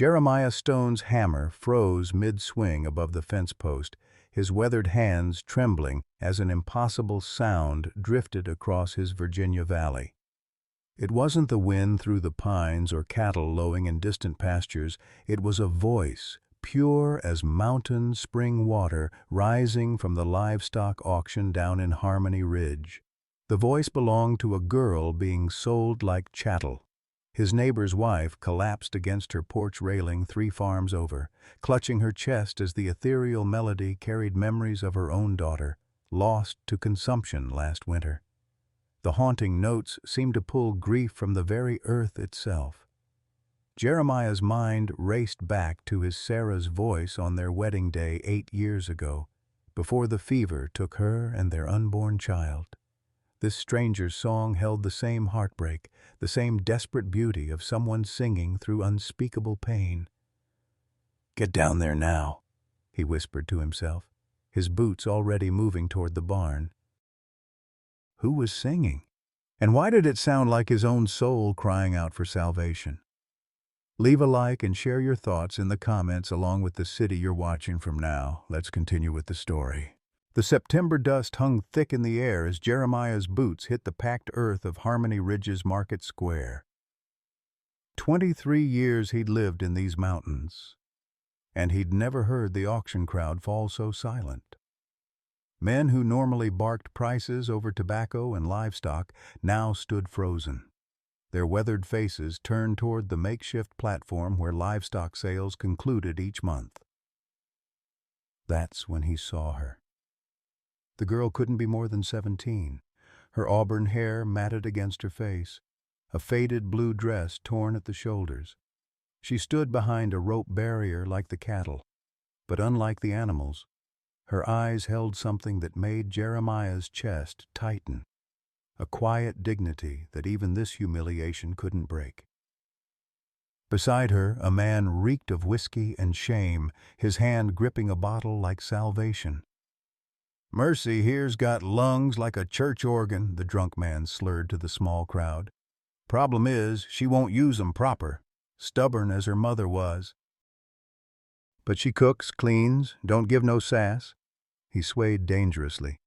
Jeremiah Stone's hammer froze mid-swing above the fence post, his weathered hands trembling as an impossible sound drifted across his Virginia valley. It wasn't the wind through the pines or cattle lowing in distant pastures. It was a voice, pure as mountain spring water, rising from the livestock auction down in Harmony Ridge. The voice belonged to a girl being sold like chattel. His neighbor's wife collapsed against her porch railing 3 farms over, clutching her chest as the ethereal melody carried memories of her own daughter, lost to consumption last winter. The haunting notes seemed to pull grief from the very earth itself. Jeremiah's mind raced back to his Sarah's voice on their wedding day 8 years ago, before the fever took her and their unborn child. This stranger's song held the same heartbreak, the same desperate beauty of someone singing through unspeakable pain. "Get down there now," he whispered to himself, his boots already moving toward the barn. Who was singing? And why did it sound like his own soul crying out for salvation? Leave a like and share your thoughts in the comments along with the city you're watching from now. Let's continue with the story. The September dust hung thick in the air as Jeremiah's boots hit the packed earth of Harmony Ridge's market square. 23 years he'd lived in these mountains, and he'd never heard the auction crowd fall so silent. Men who normally barked prices over tobacco and livestock now stood frozen, their weathered faces turned toward the makeshift platform where livestock sales concluded each month. That's when he saw her. The girl couldn't be more than 17, her auburn hair matted against her face, a faded blue dress torn at the shoulders. She stood behind a rope barrier like the cattle, but unlike the animals, her eyes held something that made Jeremiah's chest tighten, a quiet dignity that even this humiliation couldn't break. Beside her, a man reeked of whiskey and shame, his hand gripping a bottle like salvation. "Mercy here's got lungs like a church organ," the drunk man slurred to the small crowd. "Problem is, she won't use 'em proper, stubborn as her mother was. But she cooks, cleans, don't give no sass." He swayed dangerously.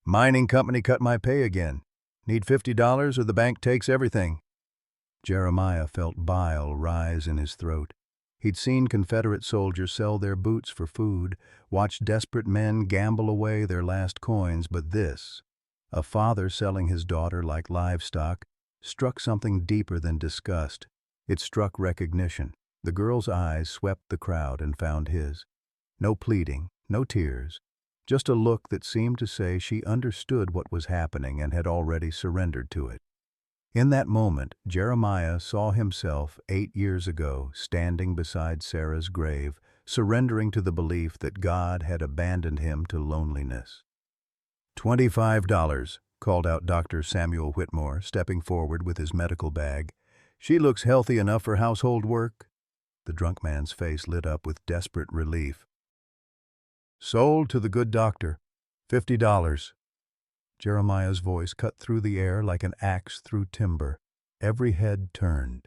"Mining company cut my pay again. Need $50 or the bank takes everything." Jeremiah felt bile rise in his throat. He'd seen Confederate soldiers sell their boots for food, watched desperate men gamble away their last coins, but this, a father selling his daughter like livestock, struck something deeper than disgust. It struck recognition. The girl's eyes swept the crowd and found his. No pleading, no tears, just a look that seemed to say she understood what was happening and had already surrendered to it. In that moment, Jeremiah saw himself 8 years ago standing beside Sarah's grave, surrendering to the belief that God had abandoned him to loneliness. $25, called out Dr. Samuel Whitmore, stepping forward with his medical bag. "She looks healthy enough for household work." The drunk man's face lit up with desperate relief. "Sold to the good doctor. $50. Jeremiah's voice cut through the air like an axe through timber. Every head turned.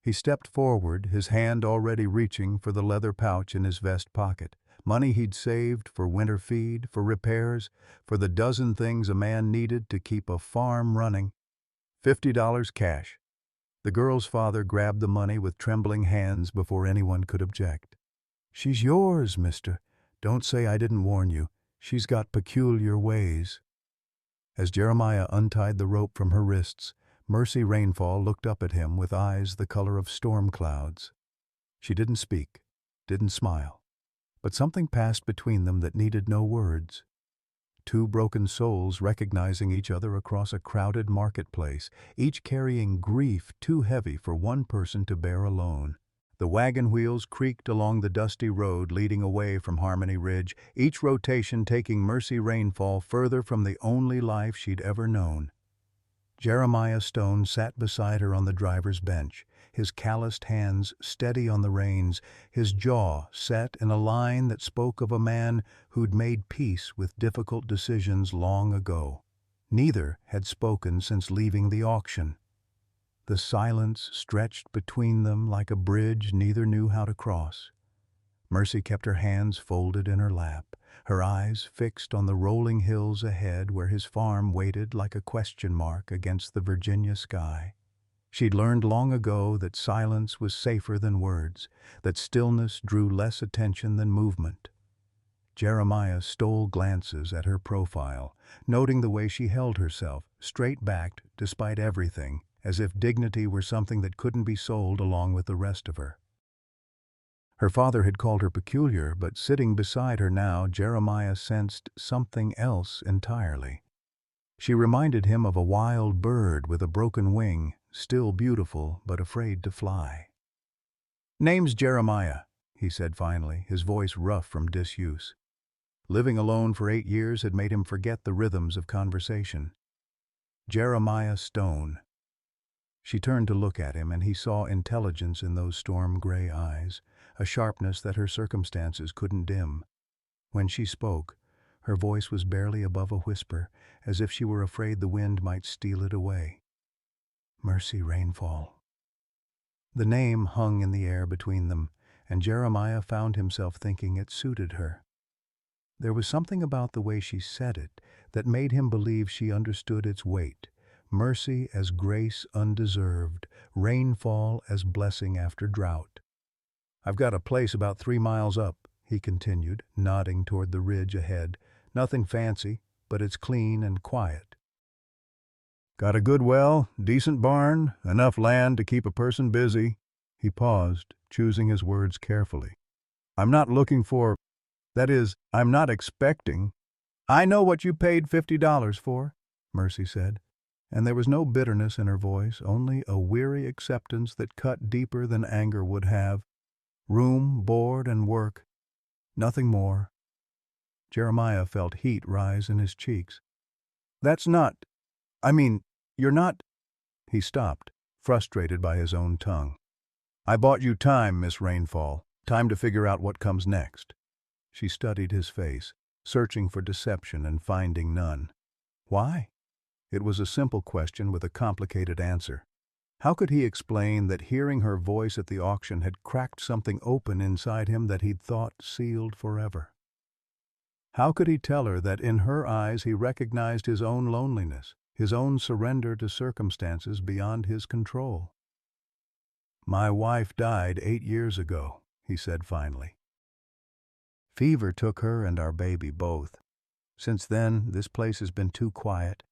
He stepped forward, his hand already reaching for the leather pouch in his vest pocket. Money he'd saved for winter feed, for repairs, for the dozen things a man needed to keep a farm running. $50 cash. The girl's father grabbed the money with trembling hands before anyone could object. "She's yours, mister. Don't say I didn't warn you. She's got peculiar ways." As Jeremiah untied the rope from her wrists, Mercy Rainfall looked up at him with eyes the color of storm clouds. She didn't speak, didn't smile, but something passed between them that needed no words. Two broken souls recognizing each other across a crowded marketplace, each carrying grief too heavy for one person to bear alone. The wagon wheels creaked along the dusty road leading away from Harmony Ridge, each rotation taking Mercy Rainfall further from the only life she'd ever known. Jeremiah Stone sat beside her on the driver's bench, his calloused hands steady on the reins, his jaw set in a line that spoke of a man who'd made peace with difficult decisions long ago. Neither had spoken since leaving the auction. The silence stretched between them like a bridge neither knew how to cross. Mercy kept her hands folded in her lap, her eyes fixed on the rolling hills ahead where his farm waited like a question mark against the Virginia sky. She'd learned long ago that silence was safer than words, that stillness drew less attention than movement. Jeremiah stole glances at her profile, noting the way she held herself, straight-backed despite everything, as if dignity were something that couldn't be sold along with the rest of her. Her father had called her peculiar, but sitting beside her now, Jeremiah sensed something else entirely. She reminded him of a wild bird with a broken wing, still beautiful but afraid to fly. "Name's Jeremiah," he said finally, his voice rough from disuse. Living alone for 8 years had made him forget the rhythms of conversation. Jeremiah Stone. She turned to look at him, and he saw intelligence in those storm-gray eyes, a sharpness that her circumstances couldn't dim. When she spoke, her voice was barely above a whisper, as if she were afraid the wind might steal it away. "Mercy Rainfall." The name hung in the air between them, and Jeremiah found himself thinking it suited her. There was something about the way she said it that made him believe she understood its weight. Mercy as grace undeserved, rainfall as blessing after drought. "I've got a place about 3 miles up," he continued, nodding toward the ridge ahead. "Nothing fancy, but it's clean and quiet. Got a good well, decent barn, enough land to keep a person busy." He paused, choosing his words carefully. "I'm not looking for, that is, I'm not expecting." "I know what you paid $50 for," Mercy said, and there was no bitterness in her voice, only a weary acceptance that cut deeper than anger would have. "Room, board, and work. Nothing more." Jeremiah felt heat rise in his cheeks. "That's not, you're not—" He stopped, frustrated by his own tongue. "I bought you time, Miss Rainfall, time to figure out what comes next." She studied his face, searching for deception and finding none. Why? It was a simple question with a complicated answer. How could he explain that hearing her voice at the auction had cracked something open inside him that he'd thought sealed forever? How could he tell her that in her eyes he recognized his own loneliness, his own surrender to circumstances beyond his control? "My wife died 8 years ago," he said finally. "Fever took her and our baby both. Since then, this place has been too quiet,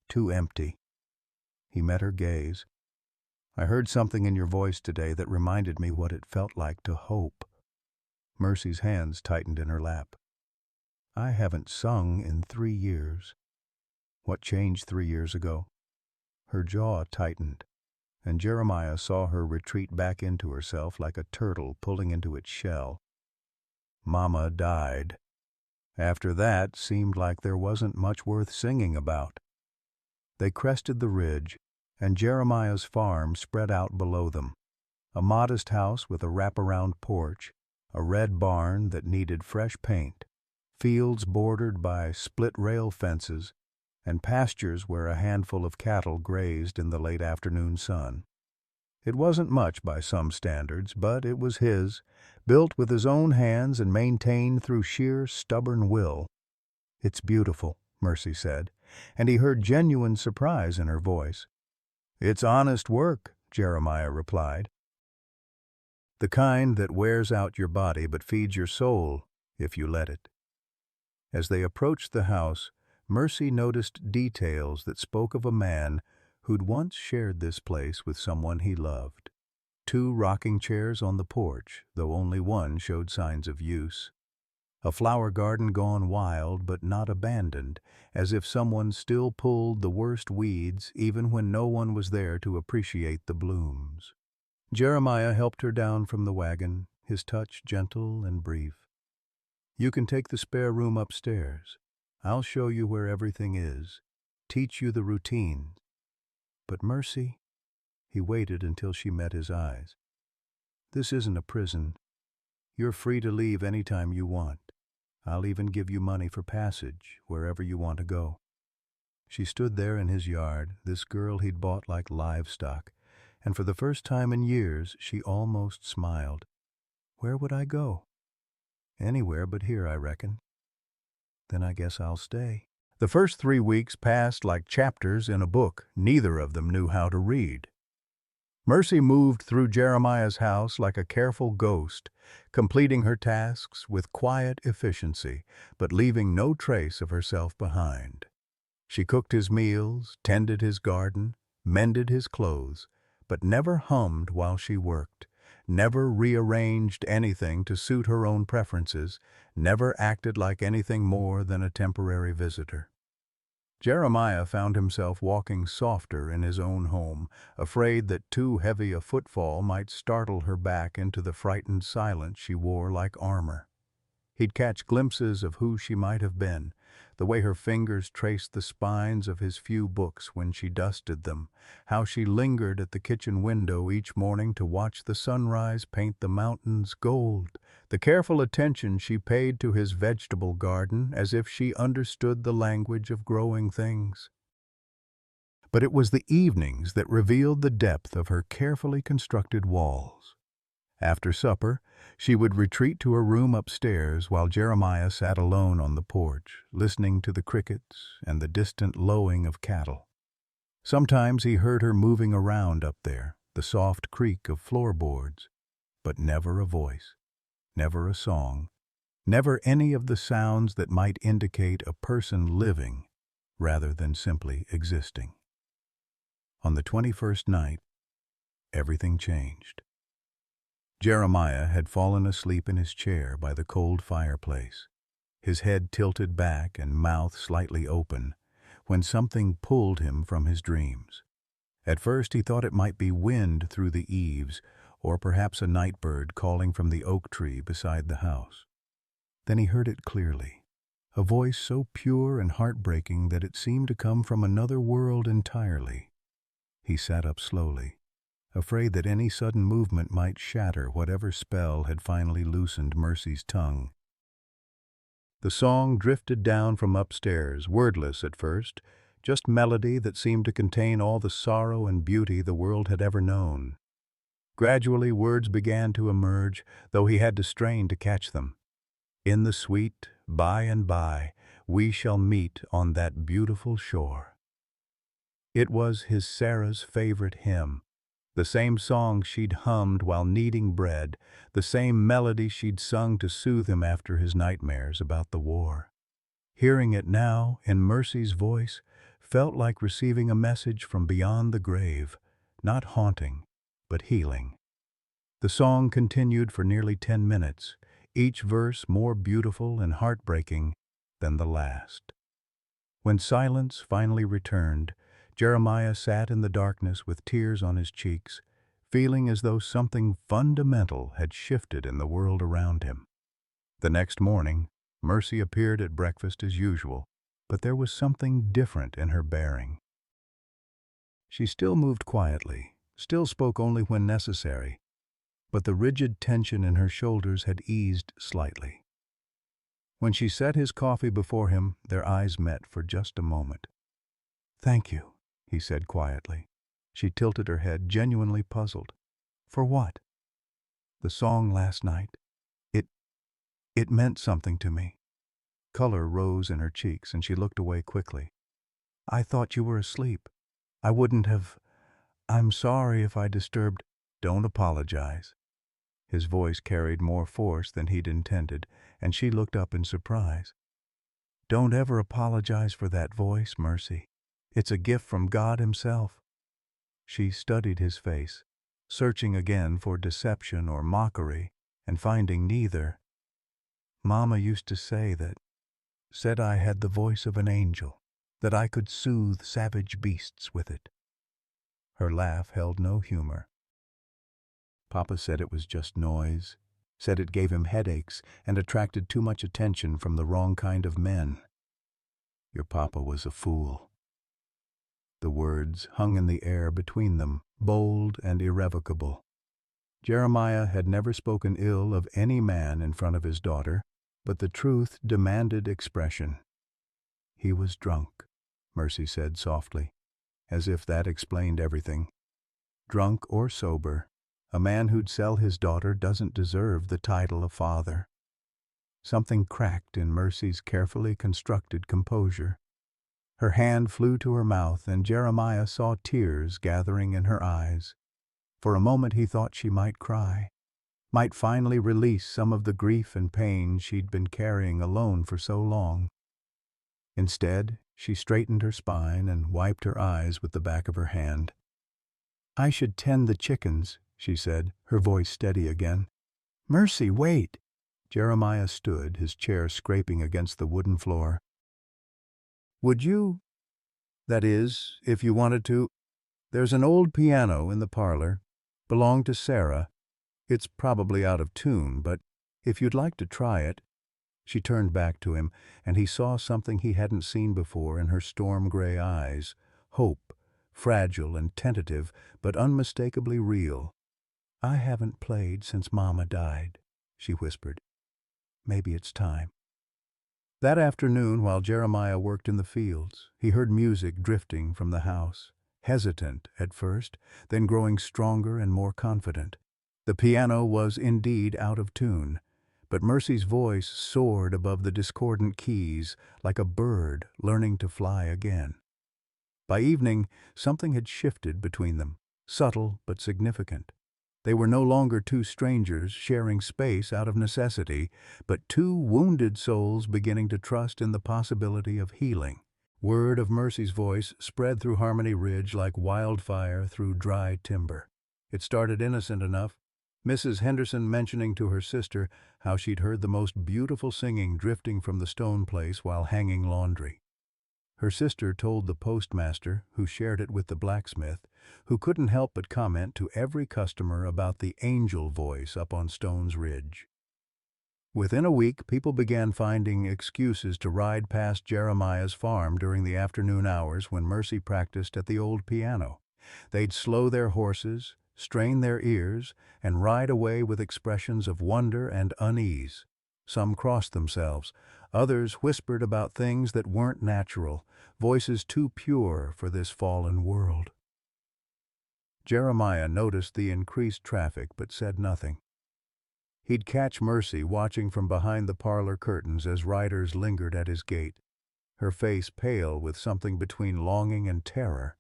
too empty." He met her gaze. "I heard something in your voice today that reminded me what it felt like to hope." Mercy's hands tightened in her lap. "I haven't sung in 3 years. What changed 3 years ago?" Her jaw tightened, and Jeremiah saw her retreat back into herself like a turtle pulling into its shell. "Mama died. After that, seemed like there wasn't much worth singing about." They crested the ridge, and Jeremiah's farm spread out below them. A modest house with a wraparound porch, a red barn that needed fresh paint, fields bordered by split rail fences, and pastures where a handful of cattle grazed in the late afternoon sun. It wasn't much by some standards, but it was his, built with his own hands and maintained through sheer stubborn will. "It's beautiful," Mercy said, and he heard genuine surprise in her voice. "It's honest work," Jeremiah replied. "The kind that wears out your body but feeds your soul, if you let it." As they approached the house, Mercy noticed details that spoke of a man who'd once shared this place with someone he loved. 2 rocking chairs on the porch, though only one showed signs of use. A flower garden gone wild but not abandoned, as if someone still pulled the worst weeds even when no one was there to appreciate the blooms. Jeremiah helped her down from the wagon, his touch gentle and brief. "You can take the spare room upstairs. I'll show you where everything is, teach you the routine." "But Mercy," he waited until she met his eyes. "This isn't a prison. You're free to leave any time you want. I'll even give you money for passage, wherever you want to go." She stood there in his yard, this girl he'd bought like livestock, and for the first time in years she almost smiled. Where would I go? Anywhere but here, I reckon. Then I guess I'll stay. The first 3 weeks passed like chapters in a book neither of them knew how to read. Mercy moved through Jeremiah's house like a careful ghost, completing her tasks with quiet efficiency, but leaving no trace of herself behind. She cooked his meals, tended his garden, mended his clothes, but never hummed while she worked, never rearranged anything to suit her own preferences, never acted like anything more than a temporary visitor. Jeremiah found himself walking softer in his own home, afraid that too heavy a footfall might startle her back into the frightened silence she wore like armor. He'd catch glimpses of who she might have been, the way her fingers traced the spines of his few books when she dusted them, how she lingered at the kitchen window each morning to watch the sunrise paint the mountains gold, the careful attention she paid to his vegetable garden as if she understood the language of growing things. But it was the evenings that revealed the depth of her carefully constructed walls. After supper, she would retreat to her room upstairs while Jeremiah sat alone on the porch, listening to the crickets and the distant lowing of cattle. Sometimes he heard her moving around up there, the soft creak of floorboards, but never a voice, never a song, never any of the sounds that might indicate a person living rather than simply existing. On the 21st night, everything changed. Jeremiah had fallen asleep in his chair by the cold fireplace, his head tilted back and mouth slightly open, when something pulled him from his dreams. At first he thought it might be wind through the eaves, or perhaps a night bird calling from the oak tree beside the house. Then he heard it clearly, a voice so pure and heartbreaking that it seemed to come from another world entirely. He sat up slowly, afraid that any sudden movement might shatter whatever spell had finally loosened Mercy's tongue. The song drifted down from upstairs, wordless at first, just melody that seemed to contain all the sorrow and beauty the world had ever known. Gradually words began to emerge, though he had to strain to catch them. In the sweet by and by, we shall meet on that beautiful shore. It was his Sarah's favorite hymn, the same song she'd hummed while kneading bread, the same melody she'd sung to soothe him after his nightmares about the war. Hearing it now, in Mercy's voice, felt like receiving a message from beyond the grave, not haunting, but healing. The song continued for nearly 10 minutes, each verse more beautiful and heartbreaking than the last. When silence finally returned, Jeremiah sat in the darkness with tears on his cheeks, feeling as though something fundamental had shifted in the world around him. The next morning, Mercy appeared at breakfast as usual, but there was something different in her bearing. She still moved quietly, still spoke only when necessary, but the rigid tension in her shoulders had eased slightly. When she set his coffee before him, their eyes met for just a moment. "Thank you," he said quietly. She tilted her head, genuinely puzzled. "For what?" "The song last night. It meant something to me." Color rose in her cheeks, and she looked away quickly. "I thought you were asleep. I wouldn't have. I'm sorry if I disturbed." "Don't apologize." His voice carried more force than he'd intended, and she looked up in surprise. "Don't ever apologize for that voice, Mercy. It's a gift from God Himself." She studied his face, searching again for deception or mockery, and finding neither. "Mama used to say that. Said I had the voice of an angel, that I could soothe savage beasts with it." Her laugh held no humor. "Papa said it was just noise, said it gave him headaches and attracted too much attention from the wrong kind of men. Your papa was a fool." The words hung in the air between them, bold and irrevocable. Jeremiah had never spoken ill of any man in front of his daughter, but the truth demanded expression. "He was drunk," Mercy said softly, as if that explained everything. drunk or sober. A man who'd sell his daughter doesn't deserve the title of father. Something cracked in Mercy's carefully constructed composure. Her hand flew to her mouth, and Jeremiah saw tears gathering in her eyes. For a moment he thought she might cry, might finally release some of the grief and pain she'd been carrying alone for so long. Instead, she straightened her spine and wiped her eyes with the back of her hand. "I should tend the chickens," she said, her voice steady again. "Mercy, wait!" Jeremiah stood, his chair scraping against the wooden floor. "Would you? That is, if you wanted to. There's an old piano in the parlor. Belonged to Sarah. It's probably out of tune, but if you'd like to try it." She turned back to him, and he saw something he hadn't seen before in her storm-gray eyes. Hope, fragile and tentative, but unmistakably real. "I haven't played since Mama died," she whispered. "Maybe it's time." That afternoon, while Jeremiah worked in the fields, he heard music drifting from the house, hesitant at first, then growing stronger and more confident. The piano was indeed out of tune, but Mercy's voice soared above the discordant keys like a bird learning to fly again. By evening, something had shifted between them, subtle but significant. They were no longer two strangers sharing space out of necessity, but two wounded souls beginning to trust in the possibility of healing. Word of Mercy's voice spread through Harmony Ridge like wildfire through dry timber. It started innocent enough, Mrs. Henderson mentioning to her sister how she'd heard the most beautiful singing drifting from the stone place while hanging laundry. Her sister told the postmaster, who shared it with the blacksmith, who couldn't help but comment to every customer about the angel voice up on Stone's Ridge. Within a week, people began finding excuses to ride past Jeremiah's farm during the afternoon hours when Mercy practiced at the old piano. They'd slow their horses, strain their ears, and ride away with expressions of wonder and unease. Some crossed themselves. Others whispered about things that weren't natural, voices too pure for this fallen world. Jeremiah noticed the increased traffic but said nothing. He'd catch Mercy watching from behind the parlor curtains as riders lingered at his gate, her face pale with something between longing and terror.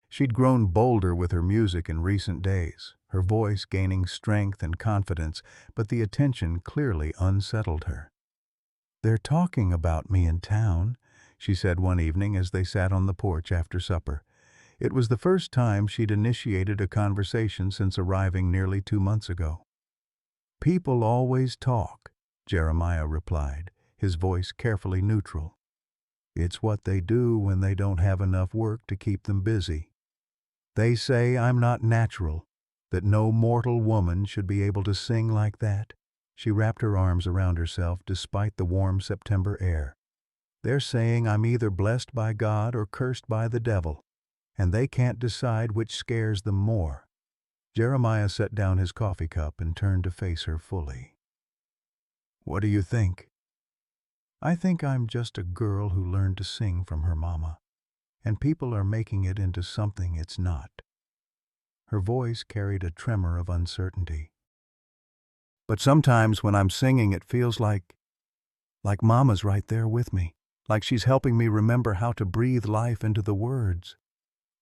She'd grown bolder with her music in recent days, her voice gaining strength and confidence, but the attention clearly unsettled her. "They're talking about me in town," she said one evening as they sat on the porch after supper. It was the first time she'd initiated a conversation since arriving nearly 2 months ago. "People always talk," Jeremiah replied, his voice carefully neutral. "It's what they do when they don't have enough work to keep them busy. They say I'm not natural, that no mortal woman should be able to sing like that." She wrapped her arms around herself despite the warm September air. "They're saying I'm either blessed by God or cursed by the devil, and they can't decide which scares them more." Jeremiah set down his coffee cup and turned to face her fully. "What do you think?" "I think I'm just a girl who learned to sing from her mama, and people are making it into something it's not." Her voice carried a tremor of uncertainty. "But sometimes when I'm singing it feels like Mama's right there with me, like she's helping me remember how to breathe life into the words."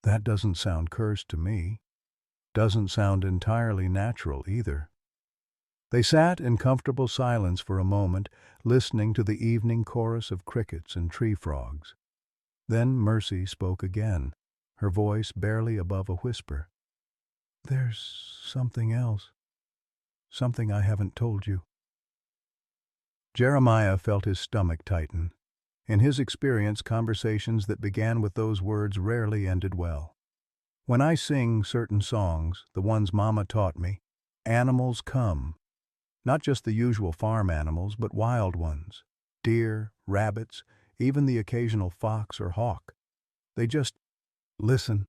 "That doesn't sound cursed to me. Doesn't sound entirely natural either." They sat in comfortable silence for a moment, listening to the evening chorus of crickets and tree frogs. Then Mercy spoke again, her voice barely above a whisper. "There's something else. Something I haven't told you." Jeremiah felt his stomach tighten. In his experience, conversations that began with those words rarely ended well. "When I sing certain songs, the ones Mama taught me, animals come. Not just the usual farm animals, but wild ones. Deer, rabbits, even the occasional fox or hawk. They just listen,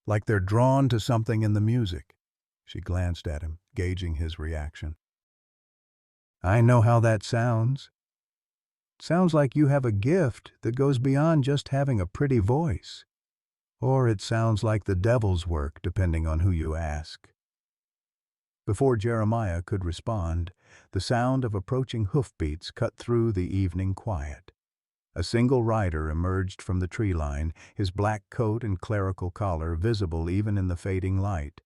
like they're drawn to something in the music." She glanced at him, gauging his reaction. "I know how that sounds. Sounds like you have a gift that goes beyond just having a pretty voice." Or it sounds like the devil's work, depending on who you ask. Before Jeremiah could respond, the sound of approaching hoofbeats cut through the evening quiet. A single rider emerged from the tree line, his black coat and clerical collar visible even in the fading light.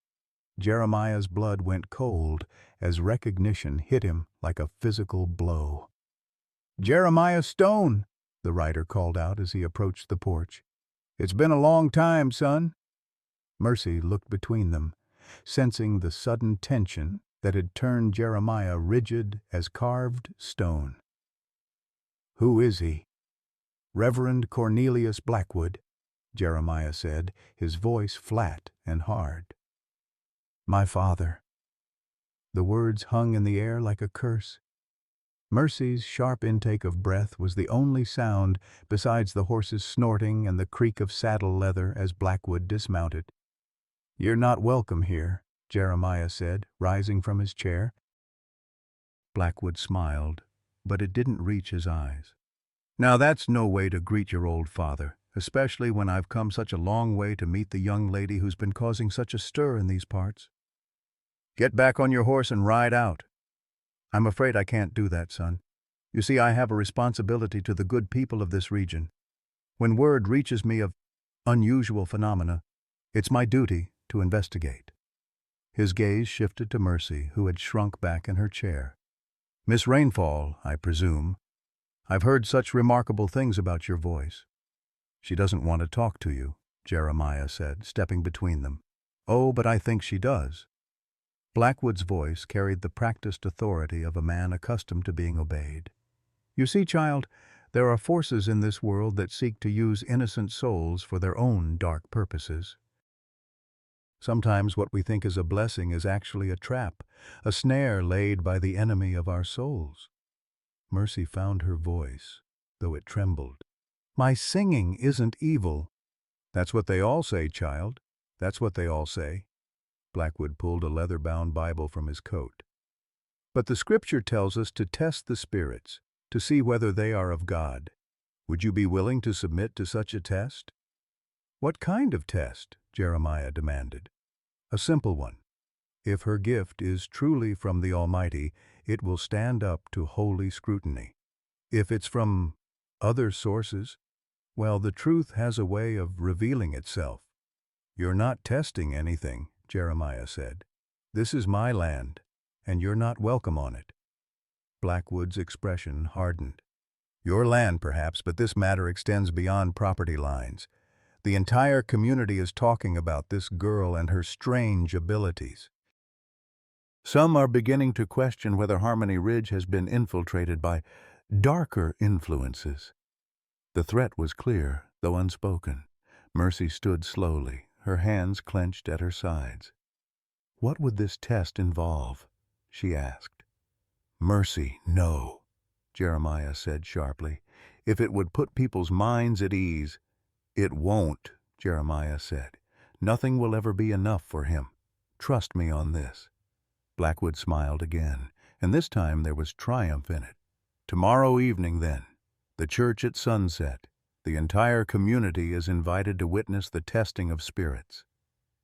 Jeremiah's blood went cold as recognition hit him like a physical blow. "Jeremiah Stone," the rider called out as he approached the porch. "It's been a long time, son." Mercy looked between them, sensing the sudden tension that had turned Jeremiah rigid as carved stone. "Who is he?" "Reverend Cornelius Blackwood," Jeremiah said, his voice flat and hard. "My father." The words hung in the air like a curse. Mercy's sharp intake of breath was the only sound besides the horse's snorting and the creak of saddle leather as Blackwood dismounted. "You're not welcome here," Jeremiah said, rising from his chair. Blackwood smiled, but it didn't reach his eyes. "Now that's no way to greet your old father, especially when I've come such a long way to meet the young lady who's been causing such a stir in these parts. Get back on your horse and ride out." "I'm afraid I can't do that, son. You see, I have a responsibility to the good people of this region. When word reaches me of unusual phenomena, it's my duty to investigate." His gaze shifted to Mercy, who had shrunk back in her chair. "Miss Rainfall, I presume. I've heard such remarkable things about your voice." "She doesn't want to talk to you," Jeremiah said, stepping between them. "Oh, but I think she does." Blackwood's voice carried the practiced authority of a man accustomed to being obeyed. "You see, child, there are forces in this world that seek to use innocent souls for their own dark purposes. Sometimes what we think is a blessing is actually a trap, a snare laid by the enemy of our souls." Mercy found her voice, though it trembled. "My singing isn't evil." "That's what they all say, child. That's what they all say." Blackwood pulled a leather-bound Bible from his coat. "But the scripture tells us to test the spirits, to see whether they are of God. Would you be willing to submit to such a test?" "What kind of test?" Jeremiah demanded. "A simple one. If her gift is truly from the Almighty, it will stand up to holy scrutiny. If it's from other sources, well, the truth has a way of revealing itself." "You're not testing anything," Jeremiah said. "This is my land, and you're not welcome on it." Blackwood's expression hardened. "Your land, perhaps, but this matter extends beyond property lines. The entire community is talking about this girl and her strange abilities. Some are beginning to question whether Harmony Ridge has been infiltrated by darker influences." The threat was clear, though unspoken. Mercy stood slowly, her hands clenched at her sides. "What would this test involve?" she asked. "Mercy, no," Jeremiah said sharply. "If it would put people's minds at ease—" "It won't," Jeremiah said. "Nothing will ever be enough for him. Trust me on this." Blackwood smiled again, and this time there was triumph in it. "Tomorrow evening, then, the church at sunset. The entire community is invited to witness the testing of spirits."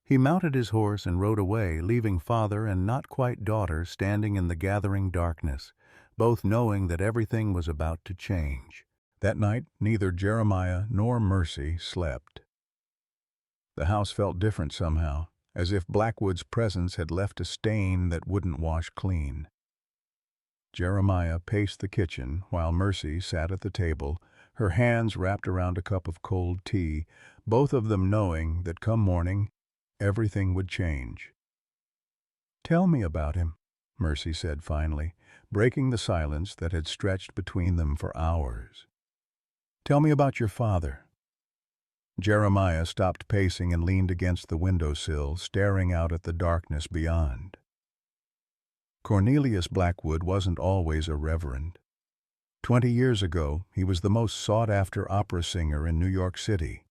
He mounted his horse and rode away, leaving father and not-quite-daughter standing in the gathering darkness, both knowing that everything was about to change. That night, neither Jeremiah nor Mercy slept. The house felt different somehow, as if Blackwood's presence had left a stain that wouldn't wash clean. Jeremiah paced the kitchen while Mercy sat at the table, her hands wrapped around a cup of cold tea, both of them knowing that come morning, everything would change. "Tell me about him," Mercy said finally, breaking the silence that had stretched between them for hours. "Tell me about your father." Jeremiah stopped pacing and leaned against the windowsill, staring out at the darkness beyond. Cornelius Blackwood wasn't always a reverend. 20 years ago, he was the most sought-after opera singer in New York City.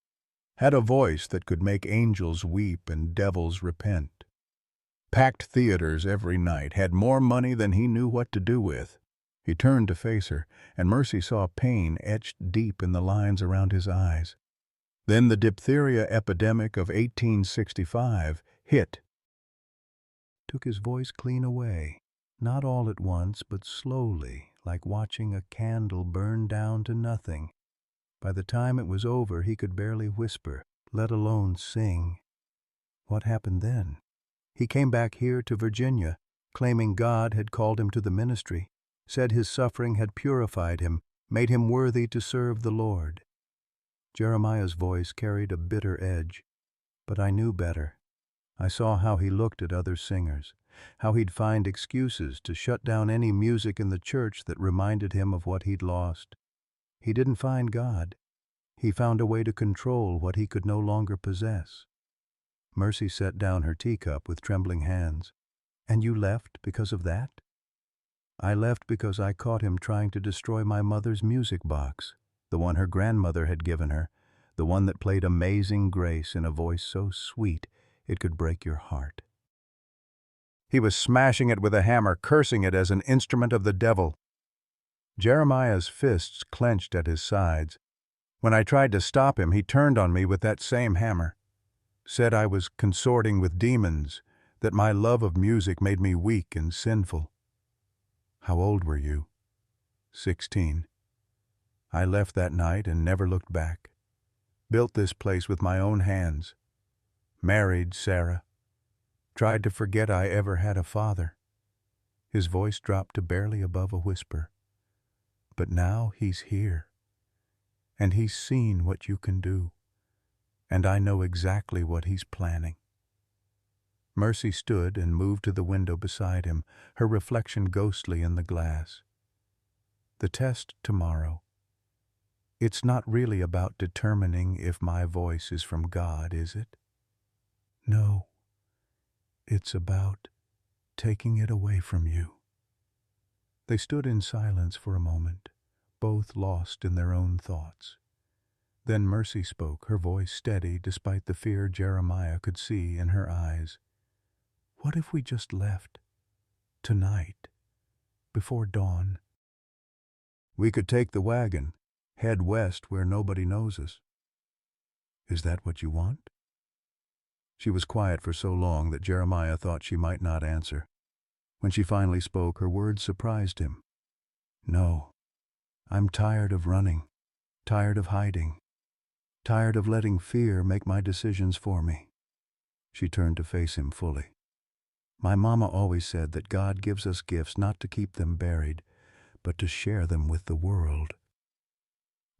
Had a voice that could make angels weep and devils repent. Packed theaters every night, had more money than he knew what to do with. He turned to face her, and Mercy saw pain etched deep in the lines around his eyes. Then the diphtheria epidemic of 1865 hit. Took his voice clean away, not all at once, but slowly, like watching a candle burn down to nothing. By the time it was over, he could barely whisper, let alone sing. What happened then? He came back here to Virginia, claiming God had called him to the ministry, said his suffering had purified him, made him worthy to serve the Lord. Jeremiah's voice carried a bitter edge, but I knew better. I saw how he looked at other singers, how he'd find excuses to shut down any music in the church that reminded him of what he'd lost. He didn't find God. He found a way to control what he could no longer possess. Mercy set down her teacup with trembling hands. And you left because of that? I left because I caught him trying to destroy my mother's music box, the one her grandmother had given her, the one that played Amazing Grace in a voice so sweet it could break your heart. He was smashing it with a hammer, cursing it as an instrument of the devil. Jeremiah's fists clenched at his sides. When I tried to stop him, he turned on me with that same hammer. Said I was consorting with demons, that my love of music made me weak and sinful. How old were you? 16. I left that night and never looked back. Built this place with my own hands. Married Sarah. Tried to forget I ever had a father. His voice dropped to barely above a whisper. But now he's here. And he's seen what you can do. And I know exactly what he's planning. Mercy stood and moved to the window beside him, her reflection ghostly in the glass. The test tomorrow. It's not really about determining if my voice is from God, is it? No. It's about taking it away from you. They stood in silence for a moment, both lost in their own thoughts. Then Mercy spoke, her voice steady despite the fear Jeremiah could see in her eyes. What if we just left? Tonight? Before dawn? We could take the wagon, head west where nobody knows us. Is that what you want? She was quiet for so long that Jeremiah thought she might not answer. When she finally spoke, her words surprised him. No, I'm tired of running, tired of hiding, tired of letting fear make my decisions for me. She turned to face him fully. My mama always said that God gives us gifts not to keep them buried, but to share them with the world.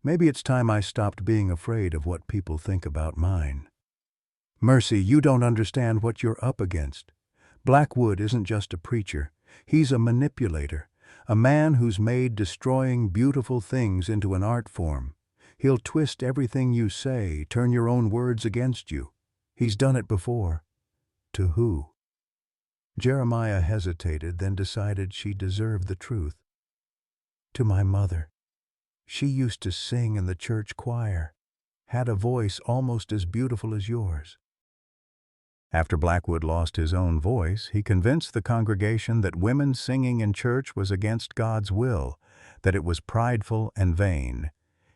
Maybe it's time I stopped being afraid of what people think about mine. Mercy, you don't understand what you're up against. Blackwood isn't just a preacher. He's a manipulator, a man who's made destroying beautiful things into an art form. He'll twist everything you say, turn your own words against you. He's done it before. To who? Jeremiah hesitated, then decided she deserved the truth. To my mother. She used to sing in the church choir, had a voice almost as beautiful as yours. After Blackwood lost his own voice, he convinced the congregation that women singing in church was against God's will, that it was prideful and vain.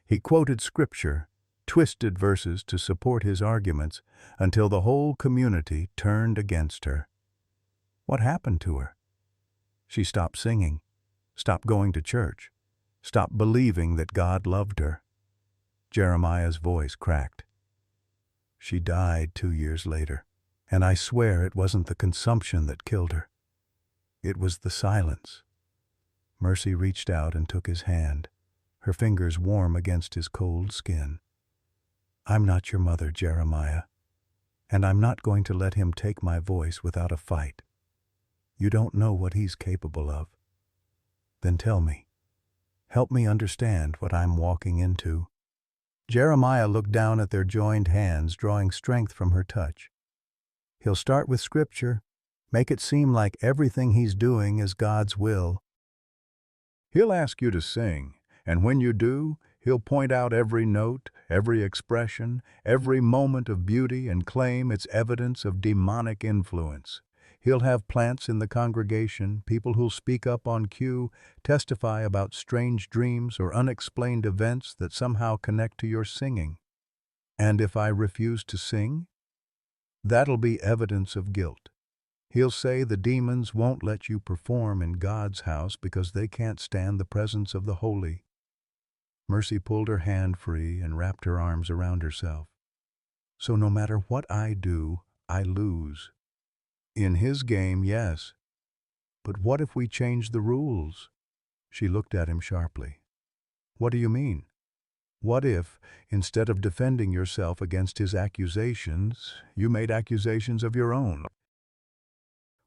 He quoted scripture, twisted verses to support his arguments, until the whole community turned against her. What happened to her? She stopped singing, stopped going to church, stopped believing that God loved her. Jeremiah's voice cracked. She died 2 years later, and I swear it wasn't the consumption that killed her. It was the silence. Mercy reached out and took his hand, her fingers warm against his cold skin. I'm not your mother, Jeremiah, and I'm not going to let him take my voice without a fight. You don't know what he's capable of. Then tell me. Help me understand what I'm walking into. Jeremiah looked down at their joined hands, drawing strength from her touch. He'll start with scripture, make it seem like everything he's doing is God's will. He'll ask you to sing, and when you do, he'll point out every note, every expression, every moment of beauty and claim it's evidence of demonic influence. He'll have plants in the congregation, people who'll speak up on cue, testify about strange dreams or unexplained events that somehow connect to your singing. And if I refuse to sing, that'll be evidence of guilt. He'll say the demons won't let you perform in God's house because they can't stand the presence of the holy. Mercy pulled her hand free and wrapped her arms around herself. So no matter what I do, I lose. In his game, yes. But what if we change the rules? She looked at him sharply. What do you mean? What if, instead of defending yourself against his accusations, you made accusations of your own?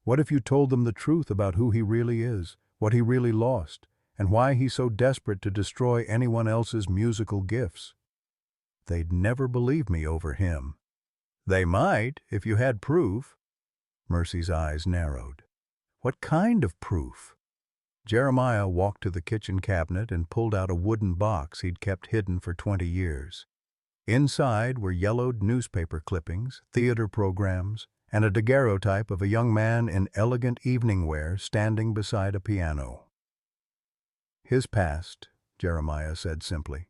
What if you told them the truth about who he really is, what he really lost, and why he's so desperate to destroy anyone else's musical gifts? They'd never believe me over him. They might, if you had proof. Mercy's eyes narrowed. What kind of proof? Jeremiah walked to the kitchen cabinet and pulled out a wooden box he'd kept hidden for 20 years. Inside were yellowed newspaper clippings, theater programs, and a daguerreotype of a young man in elegant evening wear standing beside a piano. His past, Jeremiah said simply.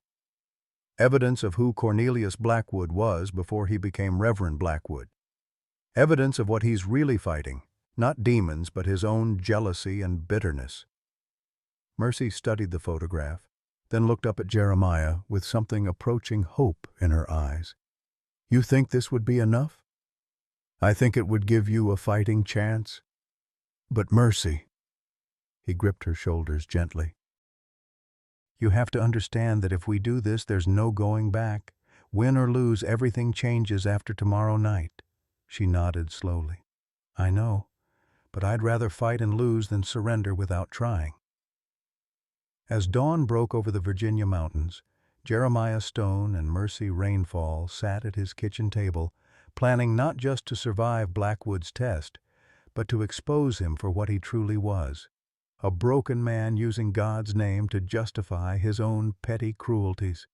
Evidence of who Cornelius Blackwood was before he became Reverend Blackwood. Evidence of what he's really fighting, not demons but his own jealousy and bitterness. Mercy studied the photograph, then looked up at Jeremiah with something approaching hope in her eyes. You think this would be enough? I think it would give you a fighting chance. But Mercy, he gripped her shoulders gently. You have to understand that if we do this, there's no going back. Win or lose, everything changes after tomorrow night. She nodded slowly. I know, but I'd rather fight and lose than surrender without trying. As dawn broke over the Virginia mountains, Jeremiah Stone and Mercy Rainfall sat at his kitchen table, planning not just to survive Blackwood's test, but to expose him for what he truly was, a broken man using God's name to justify his own petty cruelties.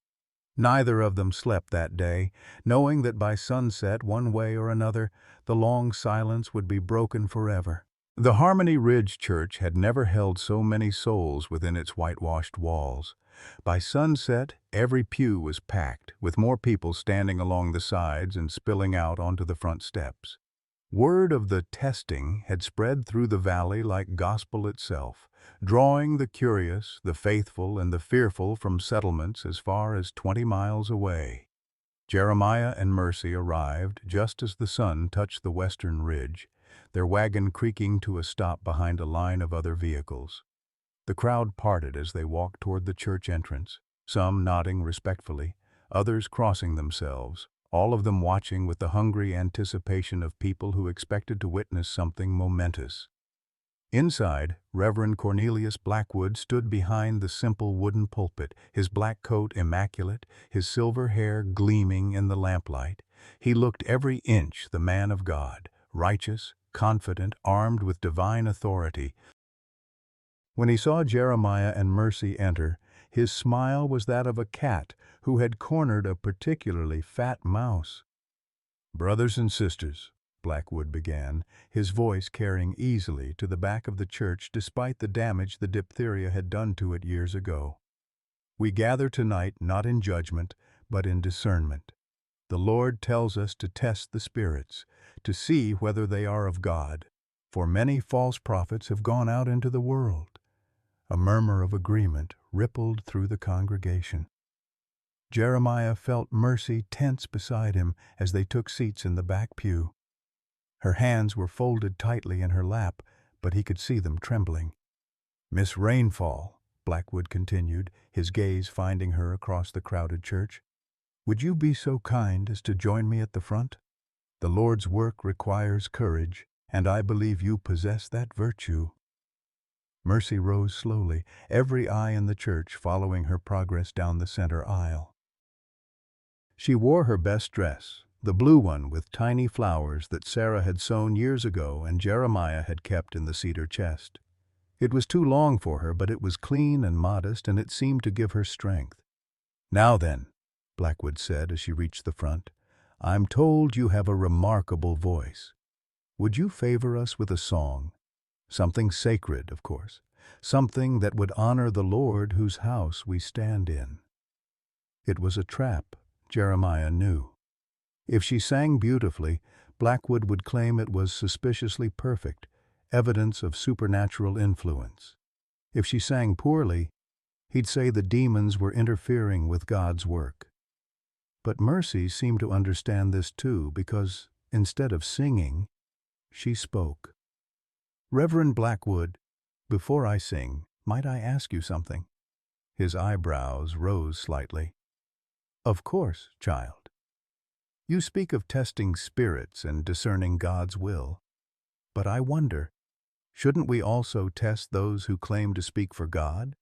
Neither of them slept that day, knowing that by sunset, one way or another, the long silence would be broken forever. The Harmony Ridge Church had never held so many souls within its whitewashed walls. By sunset, every pew was packed, with more people standing along the sides and spilling out onto the front steps. Word of the testing had spread through the valley like gospel itself, drawing the curious, the faithful, and the fearful from settlements as far as 20 miles away. Jeremiah and Mercy arrived just as the sun touched the western ridge, their wagon creaking to a stop behind a line of other vehicles. The crowd parted as they walked toward the church entrance, some nodding respectfully, others crossing themselves, all of them watching with the hungry anticipation of people who expected to witness something momentous. Inside, Reverend Cornelius Blackwood stood behind the simple wooden pulpit, his black coat immaculate, his silver hair gleaming in the lamplight. He looked every inch the man of God, righteous, confident, armed with divine authority. When he saw Jeremiah and Mercy enter, his smile was that of a cat who had cornered a particularly fat mouse. Brothers and sisters, Blackwood began, his voice carrying easily to the back of the church despite the damage the diphtheria had done to it years ago. We gather tonight not in judgment, but in discernment. The Lord tells us to test the spirits, to see whether they are of God, for many false prophets have gone out into the world. A murmur of agreement rippled through the congregation. Jeremiah felt Mercy tense beside him as they took seats in the back pew. Her hands were folded tightly in her lap, but he could see them trembling. Miss Rainfall, Blackwood continued, his gaze finding her across the crowded church, would you be so kind as to join me at the front? The Lord's work requires courage, and I believe you possess that virtue. Mercy rose slowly, every eye in the church following her progress down the center aisle. She wore her best dress, the blue one with tiny flowers that Sarah had sewn years ago and Jeremiah had kept in the cedar chest. It was too long for her, but it was clean and modest, and it seemed to give her strength. Now then, Blackwood said as she reached the front, I'm told you have a remarkable voice. Would you favor us with a song? Something sacred, of course. Something that would honor the Lord whose house we stand in. It was a trap, Jeremiah knew. If she sang beautifully, Blackwood would claim it was suspiciously perfect, evidence of supernatural influence. If she sang poorly, he'd say the demons were interfering with God's work. But Mercy seemed to understand this too, because instead of singing, she spoke. "Reverend Blackwood, before I sing, might I ask you something?" His eyebrows rose slightly. "Of course, child. You speak of testing spirits and discerning God's will. But I wonder, shouldn't we also test those who claim to speak for God?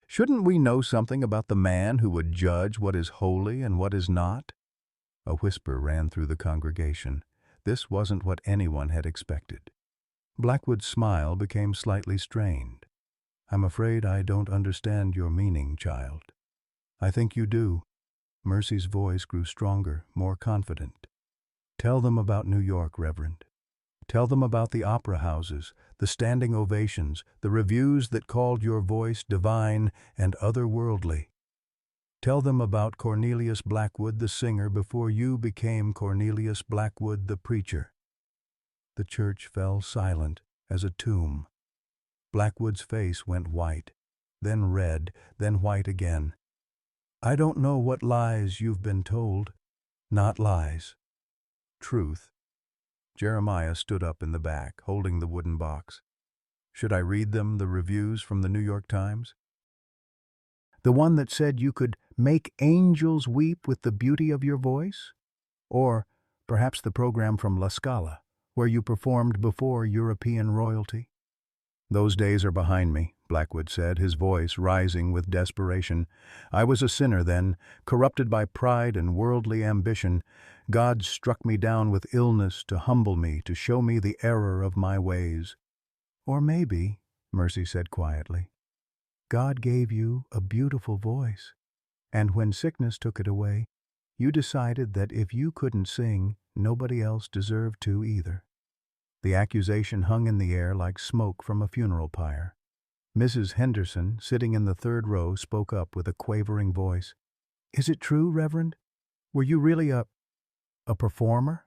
Shouldn't we know something about the man who would judge what is holy and what is not?" A whisper ran through the congregation. This wasn't what anyone had expected. Blackwood's smile became slightly strained. "I'm afraid I don't understand your meaning, child." "I think you do." Mercy's voice grew stronger, more confident. "Tell them about New York, Reverend. Tell them about the opera houses, the standing ovations, the reviews that called your voice divine and otherworldly. Tell them about Cornelius Blackwood the singer before you became Cornelius Blackwood the preacher." The church fell silent as a tomb. Blackwood's face went white, then red, then white again. "I don't know what lies you've been told. Not lies. Truth." Jeremiah stood up in the back, holding the wooden box. "Should I read them the reviews from the New York Times?" "The one that said you could make angels weep with the beauty of your voice? Or perhaps the program from La Scala, where you performed before European royalty?" "Those days are behind me," Blackwood said, his voice rising with desperation. "I was a sinner then, corrupted by pride and worldly ambition. God struck me down with illness to humble me, to show me the error of my ways." "Or maybe," Mercy said quietly, "God gave you a beautiful voice, and when sickness took it away, you decided that if you couldn't sing, nobody else deserved to either." The accusation hung in the air like smoke from a funeral pyre. Mrs. Henderson, sitting in the third row, spoke up with a quavering voice. "Is it true, Reverend? Were you really a performer?"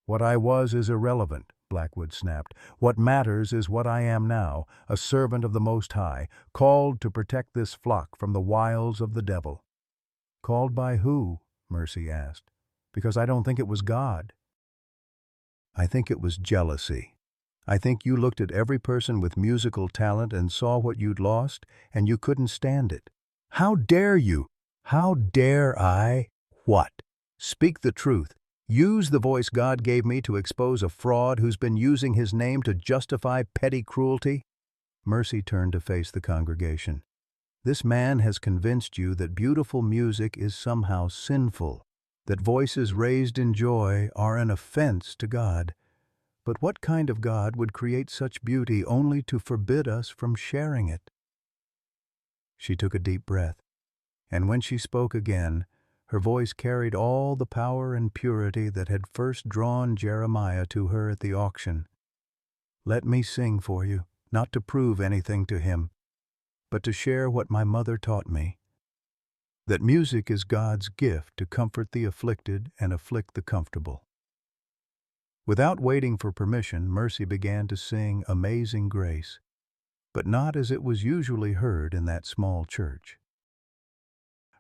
"What I was is irrelevant," Blackwood snapped. "What matters is what I am now, a servant of the Most High, called to protect this flock from the wiles of the devil." "Called by who?" Mercy asked. "Because I don't think it was God." "I think it was jealousy. I think you looked at every person with musical talent and saw what you'd lost, and you couldn't stand it." "How dare you?" "How dare I? What? Speak the truth. Use the voice God gave me to expose a fraud who's been using his name to justify petty cruelty?" Mercy turned to face the congregation. "This man has convinced you that beautiful music is somehow sinful, that voices raised in joy are an offense to God. But what kind of God would create such beauty only to forbid us from sharing it?" She took a deep breath, and when she spoke again, her voice carried all the power and purity that had first drawn Jeremiah to her at the auction. "Let me sing for you, not to prove anything to him, but to share what my mother taught me, that music is God's gift to comfort the afflicted and afflict the comfortable." Without waiting for permission, Mercy began to sing Amazing Grace, but not as it was usually heard in that small church.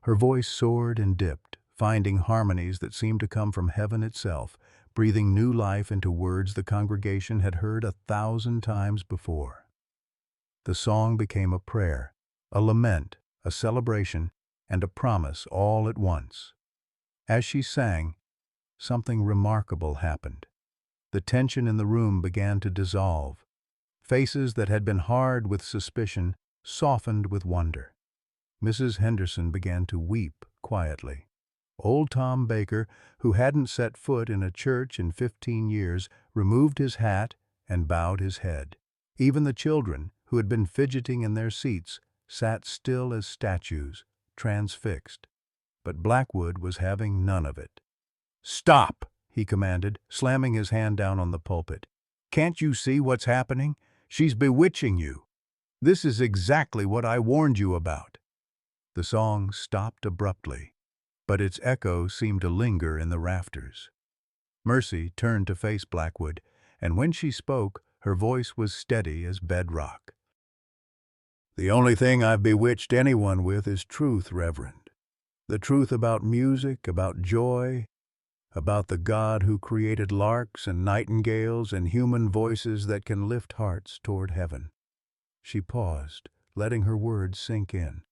Her voice soared and dipped, finding harmonies that seemed to come from heaven itself, breathing new life into words the congregation had heard 1,000 times before. The song became a prayer, a lament, a celebration, and a promise all at once. As she sang, something remarkable happened. The tension in the room began to dissolve. Faces that had been hard with suspicion softened with wonder. Mrs. Henderson began to weep quietly. Old Tom Baker, who hadn't set foot in a church in 15 years, removed his hat and bowed his head. Even the children, who had been fidgeting in their seats, sat still as statues, transfixed. But Blackwood was having none of it. "Stop!" he commanded, slamming his hand down on the pulpit. "Can't you see what's happening? She's bewitching you. This is exactly what I warned you about." The song stopped abruptly. but its echo seemed to linger in the rafters. Mercy turned to face Blackwood, and when she spoke, her voice was steady as bedrock. "The only thing I've bewitched anyone with is truth, Reverend. The truth about music, about joy, about the God who created larks and nightingales and human voices that can lift hearts toward heaven." She paused, letting her words sink in.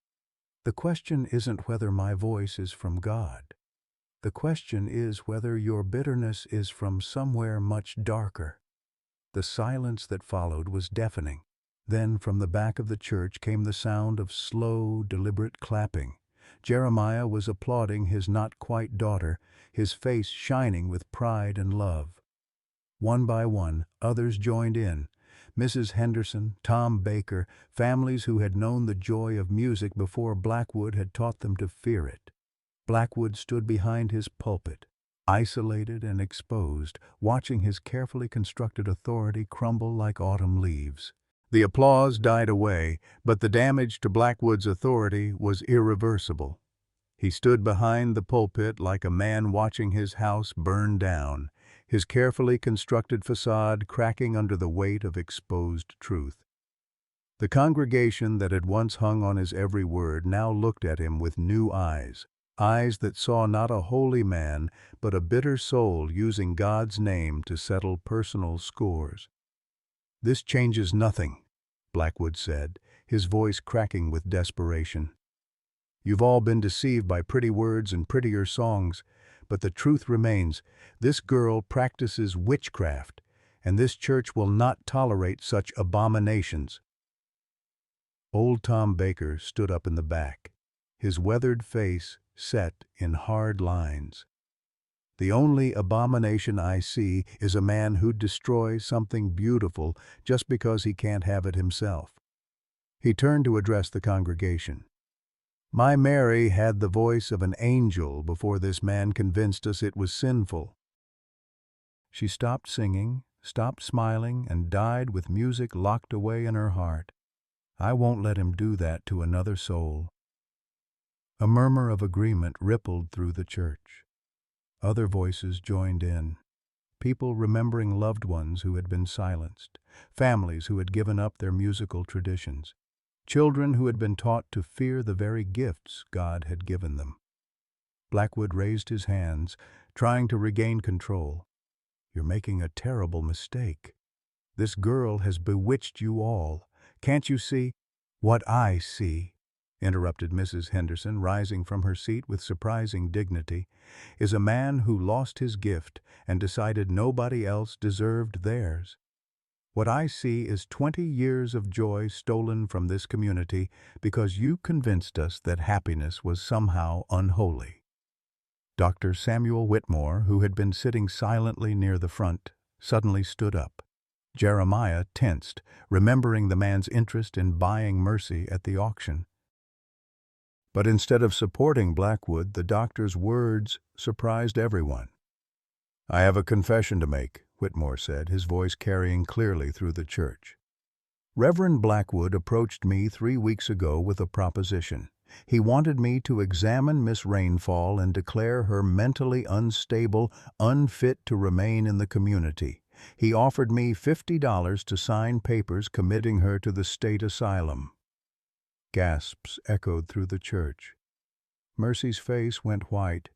"The question isn't whether my voice is from God. The question is whether your bitterness is from somewhere much darker." The silence that followed was deafening. Then from the back of the church came the sound of slow, deliberate clapping. Jeremiah was applauding his not-quite daughter, his face shining with pride and love. One by one, others joined in. Mrs. Henderson, Tom Baker, families who had known the joy of music before Blackwood had taught them to fear it. Blackwood stood behind his pulpit, isolated and exposed, watching his carefully constructed authority crumble like autumn leaves. The applause died away, but the damage to Blackwood's authority was irreversible. He stood behind the pulpit like a man watching his house burn down, his carefully constructed facade cracking under the weight of exposed truth. The congregation that had once hung on his every word now looked at him with new eyes, eyes that saw not a holy man, but a bitter soul using God's name to settle personal scores. "This changes nothing," Blackwood said, his voice cracking with desperation. "You've all been deceived by pretty words and prettier songs, but the truth remains. This girl practices witchcraft, and this church will not tolerate such abominations." Old Tom Baker stood up in the back, his weathered face set in hard lines. "The only abomination I see is a man who'd destroy something beautiful just because he can't have it himself." He turned to address the congregation. "My Mary had the voice of an angel before this man convinced us it was sinful." She stopped singing, stopped smiling, and died with music locked away in her heart. "I won't let him do that to another soul." A murmur of agreement rippled through the church. Other voices joined in. People remembering loved ones who had been silenced, families who had given up their musical traditions, children who had been taught to fear the very gifts God had given them. Blackwood raised his hands, trying to regain control. "You're making a terrible mistake. This girl has bewitched you all. Can't you see?" "What I see," interrupted Mrs. Henderson, rising from her seat with surprising dignity, "is a man who lost his gift and decided nobody else deserved theirs. What I see is 20 years of joy stolen from this community because you convinced us that happiness was somehow unholy." Dr. Samuel Whitmore, who had been sitting silently near the front, suddenly stood up. Jeremiah tensed, remembering the man's interest in buying Mercy at the auction. But instead of supporting Blackwood, the doctor's words surprised everyone. "I have a confession to make," Whitmore said, his voice carrying clearly through the church. "Reverend Blackwood approached me 3 weeks ago with a proposition. He wanted me to examine Miss Rainfall and declare her mentally unstable, unfit to remain in the community. He offered me $50 to sign papers committing her to the state asylum." Gasps echoed through the church. Mercy's face went white,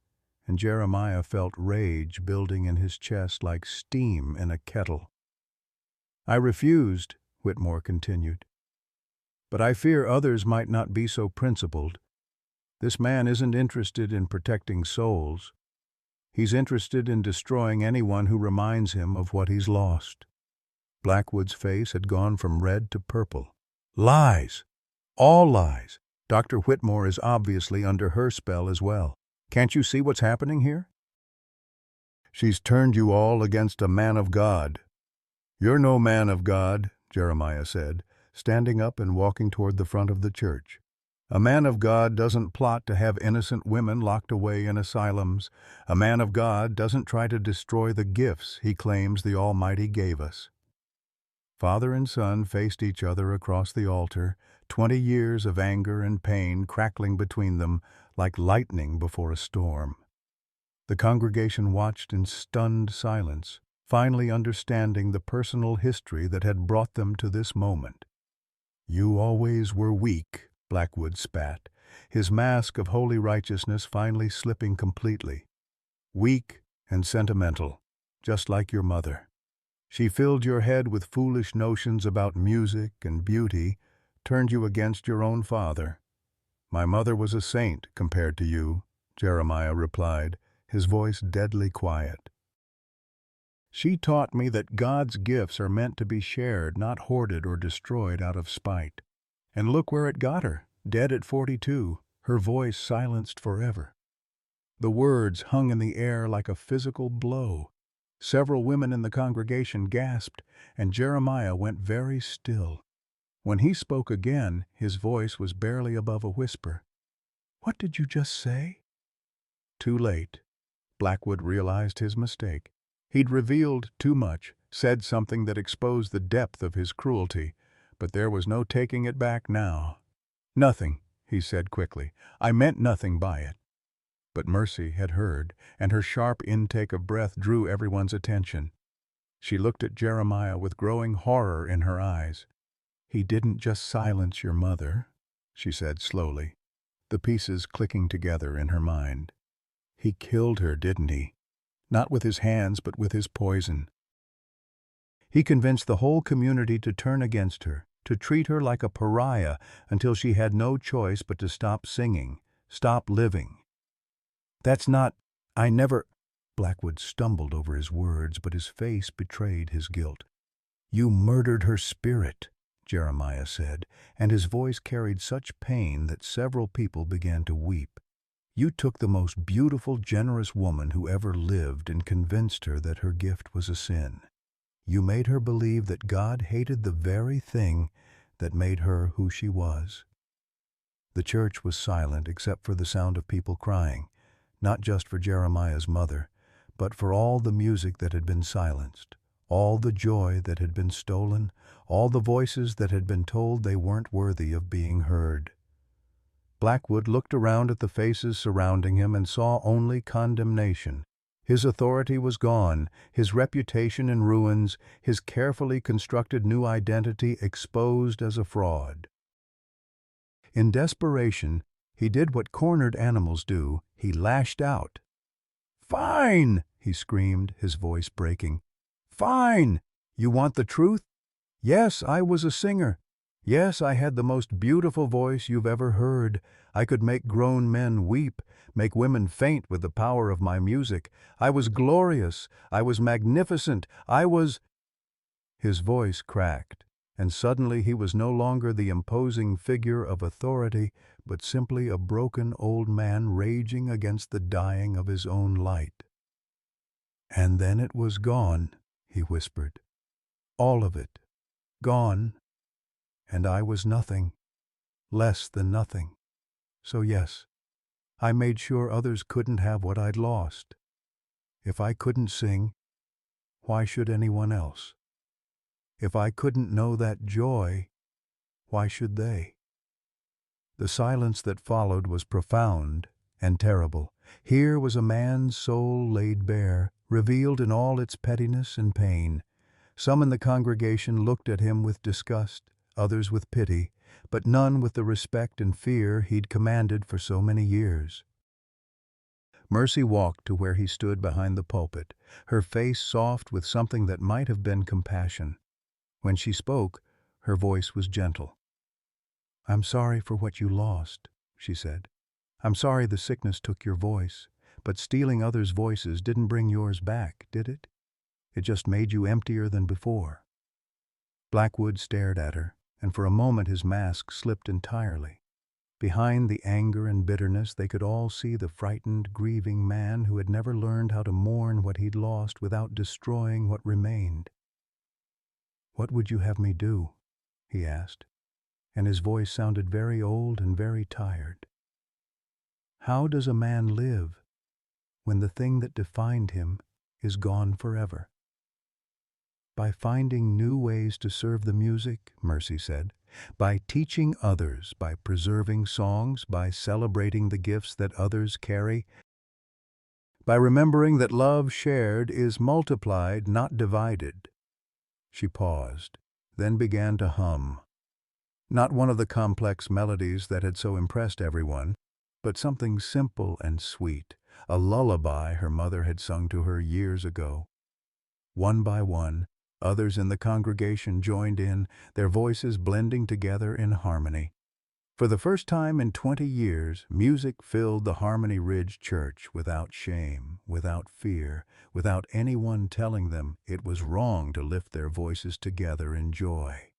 and Jeremiah felt rage building in his chest like steam in a kettle. "I refused," Whitmore continued. "But I fear others might not be so principled. This man isn't interested in protecting souls. He's interested in destroying anyone who reminds him of what he's lost." Blackwood's face had gone from red to purple. "Lies! All lies! Dr. Whitmore is obviously under her spell as well. Can't you see what's happening here? She's turned you all against a man of God." "You're no man of God," Jeremiah said, standing up and walking toward the front of the church. "A man of God doesn't plot to have innocent women locked away in asylums. A man of God doesn't try to destroy the gifts he claims the Almighty gave us." Father and son faced each other across the altar, 20 years of anger and pain crackling between them like lightning before a storm. The congregation watched in stunned silence, finally understanding the personal history that had brought them to this moment. "You always were weak," Blackwood spat, his mask of holy righteousness finally slipping completely. "Weak and sentimental, just like your mother. She filled your head with foolish notions about music and beauty, turned you against your own father." "My mother was a saint compared to you," Jeremiah replied, his voice deadly quiet. "She taught me that God's gifts are meant to be shared, not hoarded or destroyed out of spite. And look where it got her, dead at 42, her voice silenced forever." The words hung in the air like a physical blow. Several women in the congregation gasped, and Jeremiah went very still. When he spoke again, his voice was barely above a whisper. "What did you just say?" Too late. Blackwood realized his mistake. He'd revealed too much, said something that exposed the depth of his cruelty, but there was no taking it back now. "Nothing," he said quickly. "I meant nothing by it." But Mercy had heard, and her sharp intake of breath drew everyone's attention. She looked at Jeremiah with growing horror in her eyes. "He didn't just silence your mother," she said slowly, the pieces clicking together in her mind. "He killed her, didn't he? Not with his hands, but with his poison. He convinced the whole community to turn against her, to treat her like a pariah until she had no choice but to stop singing, stop living. That's not... I never..." Blackwood stumbled over his words, but his face betrayed his guilt. "You murdered her spirit," Jeremiah said, and his voice carried such pain that several people began to weep. "You took the most beautiful, generous woman who ever lived and convinced her that her gift was a sin. You made her believe that God hated the very thing that made her who she was." The church was silent except for the sound of people crying, not just for Jeremiah's mother, but for all the music that had been silenced, all the joy that had been stolen, all the voices that had been told they weren't worthy of being heard. Blackwood looked around at the faces surrounding him and saw only condemnation. His authority was gone, his reputation in ruins, his carefully constructed new identity exposed as a fraud. In desperation, he did what cornered animals do. He lashed out. "Fine!" he screamed, his voice breaking. "Fine! You want the truth? Yes, I was a singer. Yes, I had the most beautiful voice you've ever heard. I could make grown men weep, make women faint with the power of my music. I was glorious. I was magnificent. I was..." His voice cracked, and suddenly he was no longer the imposing figure of authority, but simply a broken old man raging against the dying of his own light. "And then it was gone," he whispered. "All of it. Gone. And I was nothing. Less than nothing. So yes, I made sure others couldn't have what I'd lost. If I couldn't sing, why should anyone else? If I couldn't know that joy, why should they?" The silence that followed was profound and terrible. Here was a man's soul laid bare, revealed in all its pettiness and pain. Some in the congregation looked at him with disgust, others with pity, but none with the respect and fear he'd commanded for so many years. Mercy walked to where he stood behind the pulpit, her face soft with something that might have been compassion. When she spoke, her voice was gentle. "I'm sorry for what you lost," she said. "I'm sorry the sickness took your voice, but stealing others' voices didn't bring yours back, did it? It just made you emptier than before." Blackwood stared at her, and for a moment his mask slipped entirely. Behind the anger and bitterness they could all see the frightened, grieving man who had never learned how to mourn what he'd lost without destroying what remained. "What would you have me do?" he asked, and his voice sounded very old and very tired. "How does a man live when the thing that defined him is gone forever?" By finding new ways to serve the music, Mercy said. By teaching others, by preserving songs, by celebrating the gifts that others carry. By remembering that love shared is multiplied, not divided. She paused, then began to hum. Not one of the complex melodies that had so impressed everyone, but something simple and sweet, a lullaby her mother had sung to her years ago. One by one, others in the congregation joined in, their voices blending together in harmony. For the first time in 20 years, music filled the Harmony Ridge Church without shame, without fear, without anyone telling them it was wrong to lift their voices together in joy.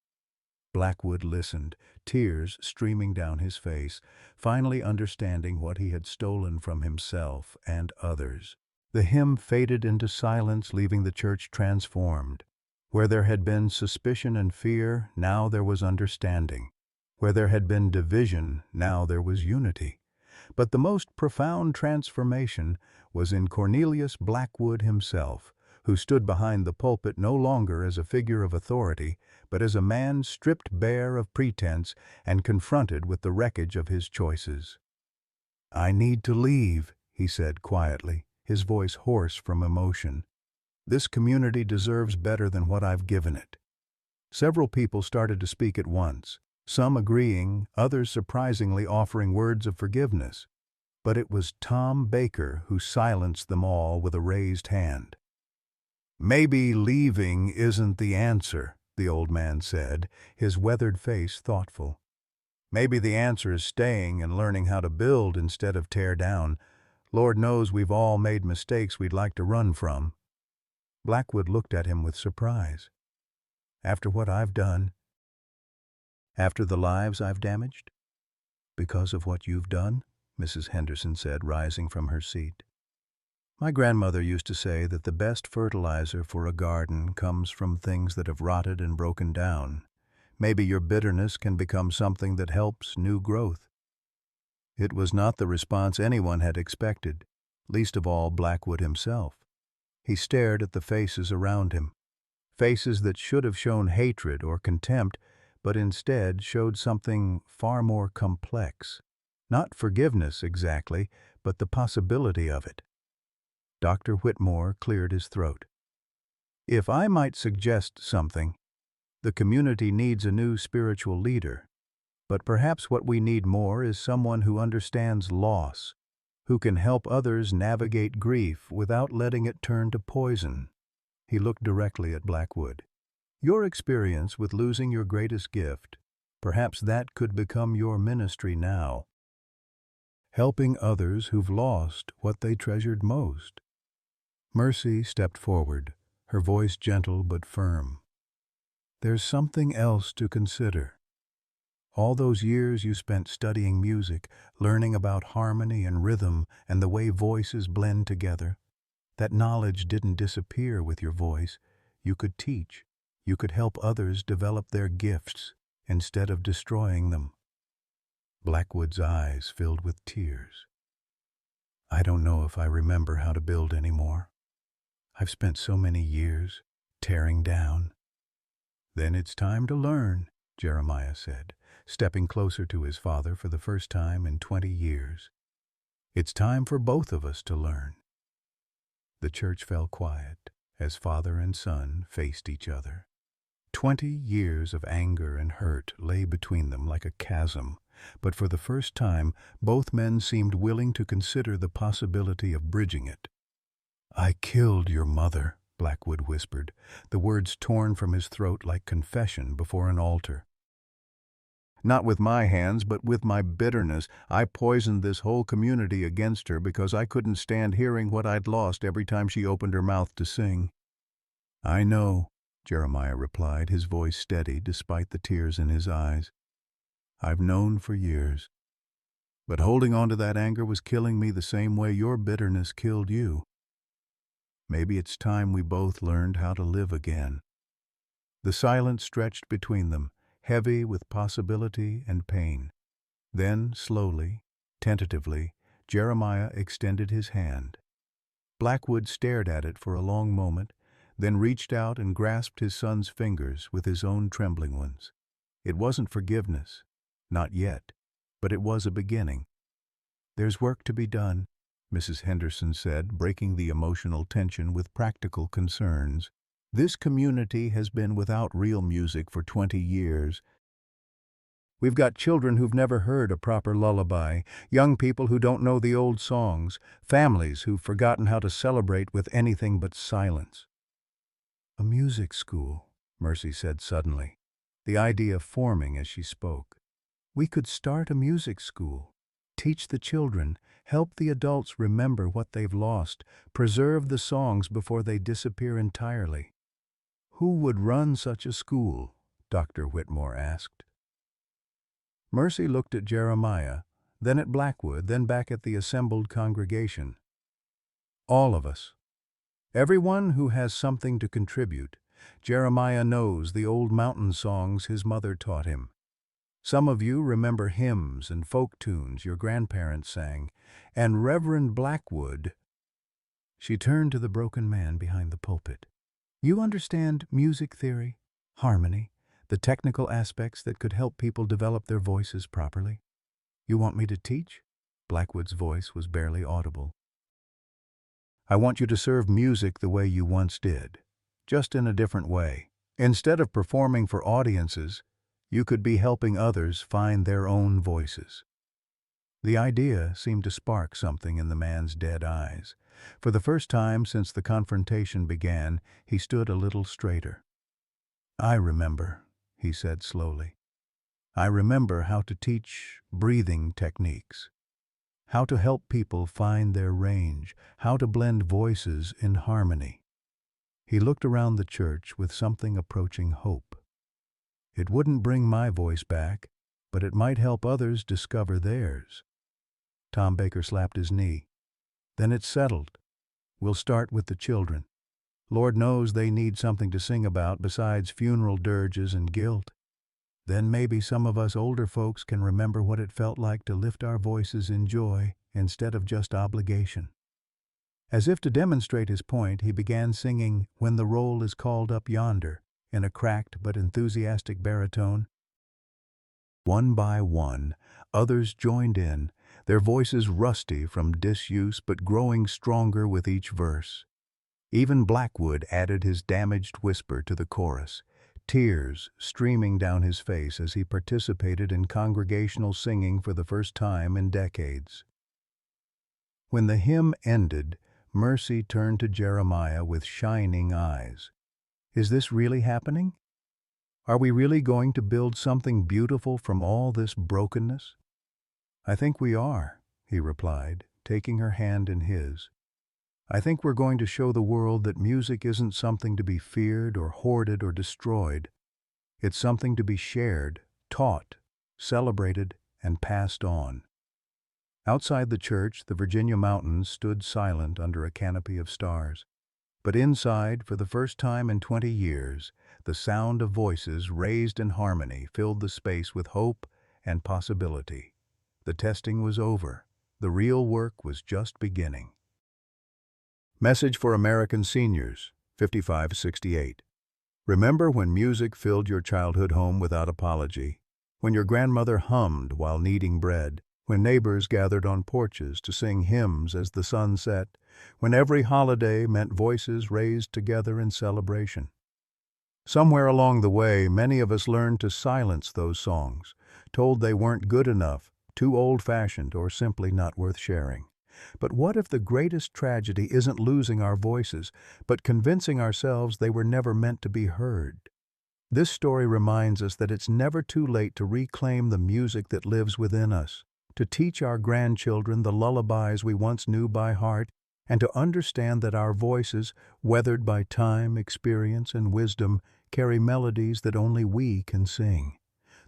Blackwood listened, tears streaming down his face, finally understanding what he had stolen from himself and others. The hymn faded into silence, leaving the church transformed. Where there had been suspicion and fear, now there was understanding. Where there had been division, now there was unity. But the most profound transformation was in Cornelius Blackwood himself, who stood behind the pulpit no longer as a figure of authority, but as a man stripped bare of pretense and confronted with the wreckage of his choices. "I need to leave," he said quietly, his voice hoarse from emotion. "This community deserves better than what I've given it." Several people started to speak at once, some agreeing, others surprisingly offering words of forgiveness. But it was Tom Baker who silenced them all with a raised hand. "Maybe leaving isn't the answer," the old man said, his weathered face thoughtful. "Maybe the answer is staying and learning how to build instead of tear down. Lord knows we've all made mistakes we'd like to run from." Blackwood looked at him with surprise. "After what I've done? After the lives I've damaged?" "Because of what you've done?" Mrs. Henderson said, rising from her seat. "My grandmother used to say that the best fertilizer for a garden comes from things that have rotted and broken down. Maybe your bitterness can become something that helps new growth." It was not the response anyone had expected, least of all Blackwood himself. He stared at the faces around him, faces that should have shown hatred or contempt, but instead showed something far more complex. Not forgiveness exactly, but the possibility of it. Dr. Whitmore cleared his throat. "If I might suggest something, the community needs a new spiritual leader. But perhaps what we need more is someone who understands loss, who can help others navigate grief without letting it turn to poison." He looked directly at Blackwood. "Your experience with losing your greatest gift, perhaps that could become your ministry now. Helping others who've lost what they treasured most." Mercy stepped forward, her voice gentle but firm. "There's something else to consider. All those years you spent studying music, learning about harmony and rhythm and the way voices blend together, that knowledge didn't disappear with your voice. You could teach. You could help others develop their gifts instead of destroying them." Blackwood's eyes filled with tears. "I don't know if I remember how to build anymore. I've spent so many years tearing down." "Then it's time to learn," Jeremiah said, stepping closer to his father for the first time in 20 years. "It's time for both of us to learn." The church fell quiet as father and son faced each other. 20 years of anger and hurt lay between them like a chasm, but for the first time both men seemed willing to consider the possibility of bridging it. "I killed your mother," Blackwood whispered, the words torn from his throat like confession before an altar. "Not with my hands, but with my bitterness. I poisoned this whole community against her because I couldn't stand hearing what I'd lost every time she opened her mouth to sing." "I know," Jeremiah replied, his voice steady despite the tears in his eyes. "I've known for years. But holding on to that anger was killing me the same way your bitterness killed you. Maybe it's time we both learned how to live again." The silence stretched between them, heavy with possibility and pain. Then, slowly, tentatively, Jeremiah extended his hand. Blackwood stared at it for a long moment, then reached out and grasped his son's fingers with his own trembling ones. It wasn't forgiveness, not yet, but it was a beginning. "There's work to be done," Mrs. Henderson said, breaking the emotional tension with practical concerns. "This community has been without real music for 20 years. We've got children who've never heard a proper lullaby, young people who don't know the old songs, families who've forgotten how to celebrate with anything but silence." "A music school," Mercy said suddenly, the idea forming as she spoke. "We could start a music school, teach the children, help the adults remember what they've lost, preserve the songs before they disappear entirely." "Who would run such a school?" Dr. Whitmore asked. Mercy looked at Jeremiah, then at Blackwood, then back at the assembled congregation. "All of us. Everyone who has something to contribute. Jeremiah knows the old mountain songs his mother taught him. Some of you remember hymns and folk tunes your grandparents sang, and Reverend Blackwood—" She turned to the broken man behind the pulpit. "You understand music theory, harmony, the technical aspects that could help people develop their voices properly? You want me to teach?" Blackwood's voice was barely audible. "I want you to serve music the way you once did, just in a different way. Instead of performing for audiences, you could be helping others find their own voices." The idea seemed to spark something in the man's dead eyes. For the first time since the confrontation began, he stood a little straighter. "I remember," he said slowly. "I remember how to teach breathing techniques, how to help people find their range, how to blend voices in harmony." He looked around the church with something approaching hope. "It wouldn't bring my voice back, but it might help others discover theirs." Tom Baker slapped his knee. "Then it's settled. We'll start with the children. Lord knows they need something to sing about besides funeral dirges and guilt. Then maybe some of us older folks can remember what it felt like to lift our voices in joy instead of just obligation." As if to demonstrate his point, he began singing "When the Roll is Called Up Yonder" in a cracked but enthusiastic baritone. One by one, others joined in, their voices rusty from disuse but growing stronger with each verse. Even Blackwood added his damaged whisper to the chorus, tears streaming down his face as he participated in congregational singing for the first time in decades. When the hymn ended, Mercy turned to Jeremiah with shining eyes. "Is this really happening? Are we really going to build something beautiful from all this brokenness?" "I think we are," he replied, taking her hand in his. "I think we're going to show the world that music isn't something to be feared or hoarded or destroyed. It's something to be shared, taught, celebrated, and passed on." Outside the church, the Virginia mountains stood silent under a canopy of stars. But inside, for the first time in 20 years, the sound of voices raised in harmony filled the space with hope and possibility. The testing was over. The real work was just beginning. Message for American seniors, 5568. Remember when music filled your childhood home without apology? When your grandmother hummed while kneading bread? When neighbors gathered on porches to sing hymns as the sun set? When every holiday meant voices raised together in celebration? Somewhere along the way, many of us learned to silence those songs, told they weren't good enough, too old-fashioned, or simply not worth sharing. But what if the greatest tragedy isn't losing our voices, but convincing ourselves they were never meant to be heard? This story reminds us that it's never too late to reclaim the music that lives within us, to teach our grandchildren the lullabies we once knew by heart, and to understand that our voices, weathered by time, experience, and wisdom, carry melodies that only we can sing.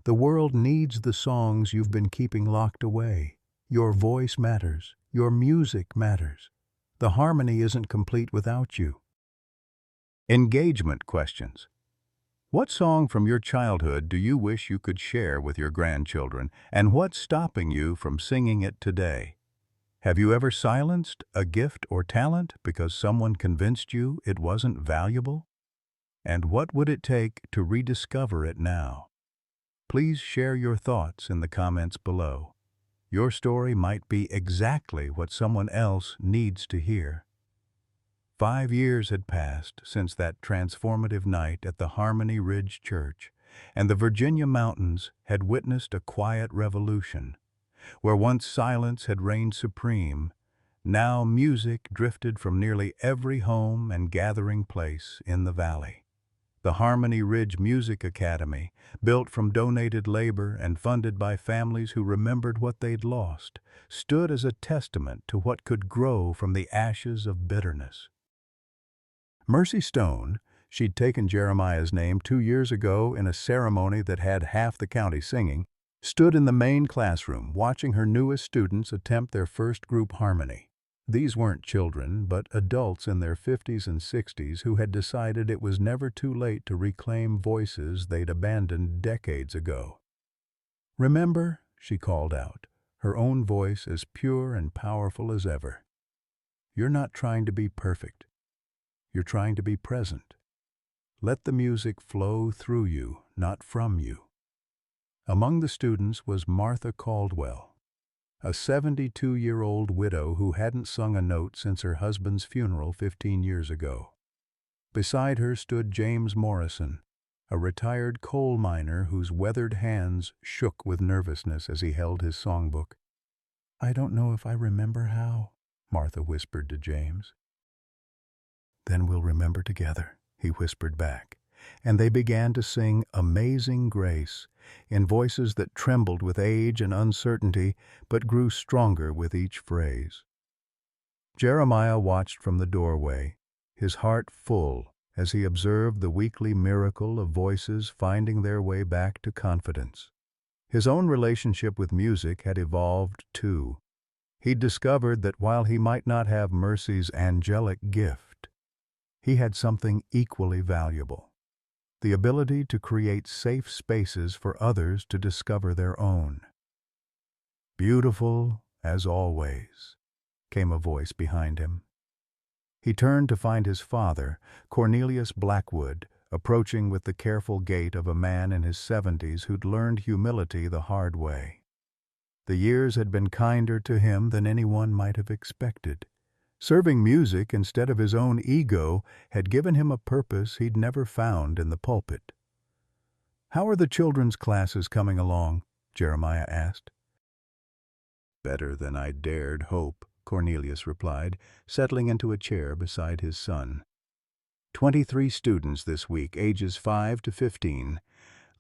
The world needs the songs you've been keeping locked away. Your voice matters. Your music matters. The harmony isn't complete without you. Engagement questions. What song from your childhood do you wish you could share with your grandchildren, and what's stopping you from singing it today? Have you ever silenced a gift or talent because someone convinced you it wasn't valuable? And what would it take to rediscover it now? Please share your thoughts in the comments below. Your story might be exactly what someone else needs to hear. 5 years had passed since that transformative night at the Harmony Ridge Church, and the Virginia mountains had witnessed a quiet revolution. Where once silence had reigned supreme, now music drifted from nearly every home and gathering place in the valley. The Harmony Ridge Music Academy, built from donated labor and funded by families who remembered what they'd lost, stood as a testament to what could grow from the ashes of bitterness. Mercy Stone, she'd taken Jeremiah's name 2 years ago in a ceremony that had half the county singing, stood in the main classroom watching her newest students attempt their first group harmony. These weren't children, but adults in their 50s and 60s who had decided it was never too late to reclaim voices they'd abandoned decades ago. "Remember," she called out, her own voice as pure and powerful as ever. "You're not trying to be perfect. You're trying to be present. Let the music flow through you, not from you." Among the students was Martha Caldwell, a 72-year-old widow who hadn't sung a note since her husband's funeral 15 years ago. Beside her stood James Morrison, a retired coal miner whose weathered hands shook with nervousness as he held his songbook. "I don't know if I remember how," Martha whispered to James. "Then we'll remember together," he whispered back, and they began to sing Amazing Grace in voices that trembled with age and uncertainty but grew stronger with each phrase. Jeremiah watched from the doorway, his heart full as he observed the weekly miracle of voices finding their way back to confidence. His own relationship with music had evolved too. He'd discovered that while he might not have Mercy's angelic gift, he had something equally valuable: the ability to create safe spaces for others to discover their own. "Beautiful, as always," came a voice behind him. He turned to find his father, Cornelius Blackwood, approaching with the careful gait of a man in his 70s who'd learned humility the hard way. The years had been kinder to him than anyone might have expected. Serving music instead of his own ego had given him a purpose he'd never found in the pulpit. "How are the children's classes coming along?" Jeremiah asked. "Better than I dared hope," Cornelius replied, settling into a chair beside his son. 23 students this week, ages 5 to 15.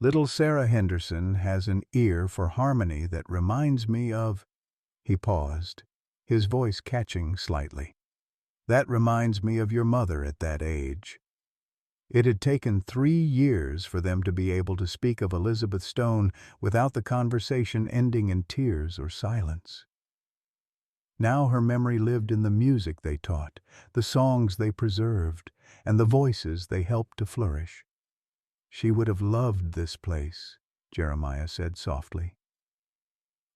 Little Sarah Henderson has an ear for harmony that reminds me of—" He paused, his voice catching slightly. "That reminds me of your mother at that age." It had taken 3 years for them to be able to speak of Elizabeth Stone without the conversation ending in tears or silence. Now her memory lived in the music they taught, the songs they preserved, and the voices they helped to flourish. "She would have loved this place," Jeremiah said softly.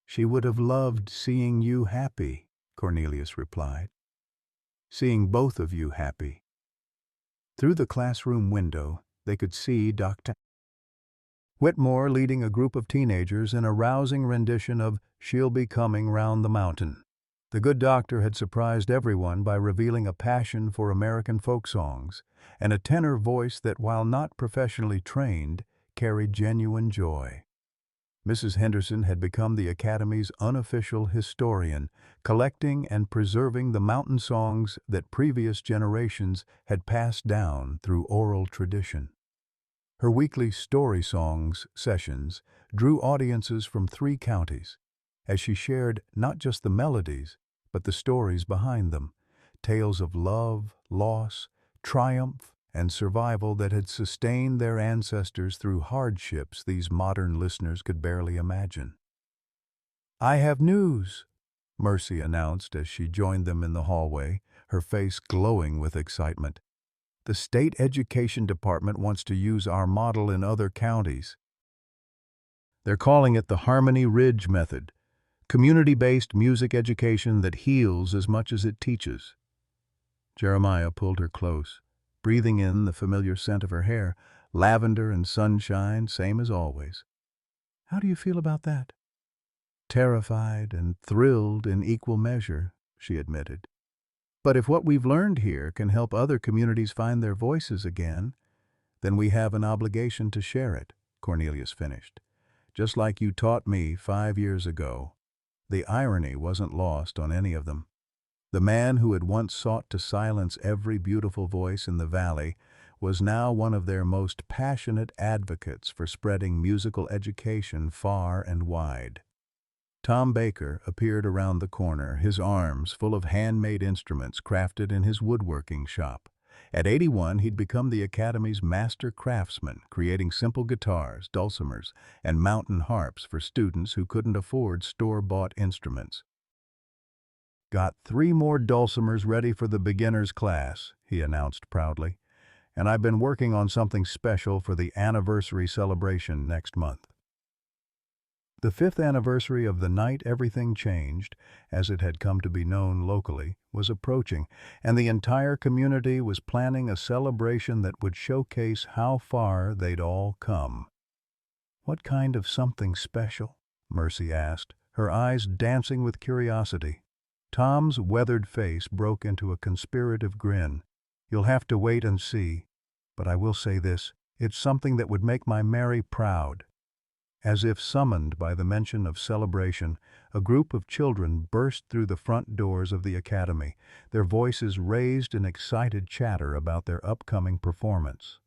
"She would have loved seeing you happy," Cornelius replied. "Seeing both of you happy." Through the classroom window, they could see Dr. Whitmore leading a group of teenagers in a rousing rendition of "She'll Be Coming Round the Mountain." The good doctor had surprised everyone by revealing a passion for American folk songs and a tenor voice that, while not professionally trained, carried genuine joy. Mrs. Henderson had become the Academy's unofficial historian, collecting and preserving the mountain songs that previous generations had passed down through oral tradition. Her weekly Story Songs sessions drew audiences from 3 counties, as she shared not just the melodies, but the stories behind them, tales of love, loss, triumph, and survival that had sustained their ancestors through hardships these modern listeners could barely imagine. "I have news," Mercy announced as she joined them in the hallway, her face glowing with excitement. "The state education department wants to use our model in other counties. They're calling it the Harmony Ridge method. Community-based music education that heals as much as it teaches. Jeremiah pulled her close, breathing in the familiar scent of her hair, lavender and sunshine, same as always. How do you feel about that? Terrified and thrilled in equal measure, she admitted. But if what we've learned here can help other communities find their voices again, then we have an obligation to share it, Cornelius finished. Just like you taught me 5 years ago. The irony wasn't lost on any of them. The man who had once sought to silence every beautiful voice in the valley was now one of their most passionate advocates for spreading musical education far and wide. Tom Baker appeared around the corner, his arms full of handmade instruments crafted in his woodworking shop. At 81, he'd become the Academy's master craftsman, creating simple guitars, dulcimers, and mountain harps for students who couldn't afford store-bought instruments. "Got 3 more dulcimers ready for the beginner's class," he announced proudly, "and I've been working on something special for the anniversary celebration next month." The 5th anniversary of the night everything changed, as it had come to be known locally, was approaching, and the entire community was planning a celebration that would showcase how far they'd all come. "What kind of something special?" Mercy asked, her eyes dancing with curiosity. Tom's weathered face broke into a conspirative grin. "You'll have to wait and see, but I will say this, it's something that would make my Mary proud." As if summoned by the mention of celebration, a group of children burst through the front doors of the academy, their voices raised in excited chatter about their upcoming performance.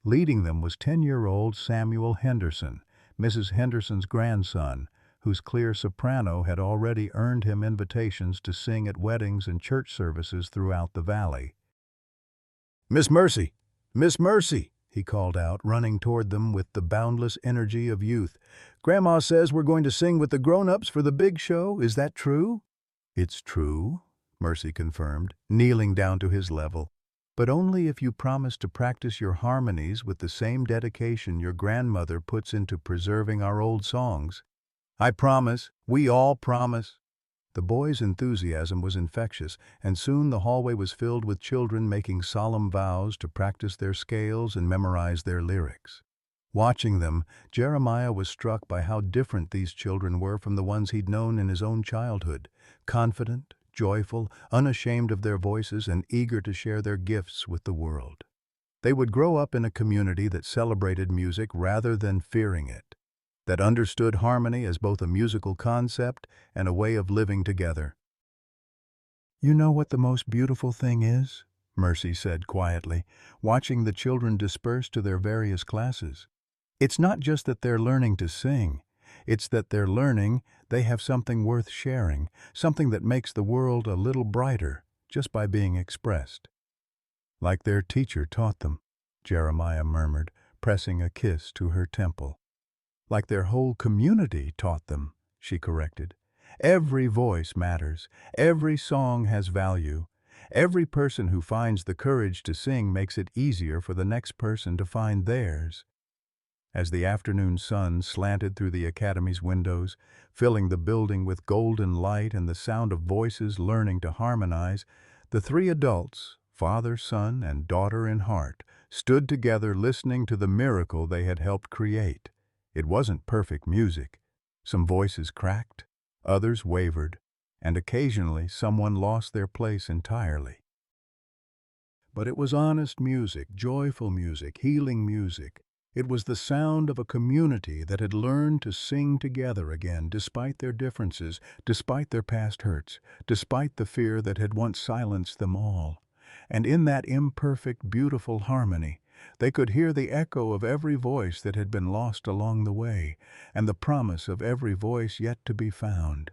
Leading them was 10-year-old Samuel Henderson, Mrs. Henderson's grandson, whose clear soprano had already earned him invitations to sing at weddings and church services throughout the valley. "Miss Mercy! Miss Mercy!" he called out, running toward them with the boundless energy of youth. "Grandma says we're going to sing with the grown-ups for the big show. Is that true?" "It's true," Mercy confirmed, kneeling down to his level. "But only if you promise to practice your harmonies with the same dedication your grandmother puts into preserving our old songs." "I promise. We all promise." The boys' enthusiasm was infectious, and soon the hallway was filled with children making solemn vows to practice their scales and memorize their lyrics. Watching them, Jeremiah was struck by how different these children were from the ones he'd known in his own childhood. Confident, joyful, unashamed of their voices, and eager to share their gifts with the world. They would grow up in a community that celebrated music rather than fearing it, that understood harmony as both a musical concept and a way of living together. "You know what the most beautiful thing is?" Mercy said quietly, watching the children disperse to their various classes. "It's not just that they're learning to sing. It's that they're learning they have something worth sharing, something that makes the world a little brighter just by being expressed." "Like their teacher taught them," Jeremiah murmured, pressing a kiss to her temple. "Like their whole community taught them," she corrected. "Every voice matters. Every song has value. Every person who finds the courage to sing makes it easier for the next person to find theirs." As the afternoon sun slanted through the academy's windows, filling the building with golden light and the sound of voices learning to harmonize, the 3 adults, father, son, and daughter in heart, stood together listening to the miracle they had helped create. It wasn't perfect music. Some voices cracked, others wavered, and occasionally someone lost their place entirely. But it was honest music, joyful music, healing music. It was the sound of a community that had learned to sing together again despite their differences, despite their past hurts, despite the fear that had once silenced them all. And in that imperfect, beautiful harmony, they could hear the echo of every voice that had been lost along the way, and the promise of every voice yet to be found.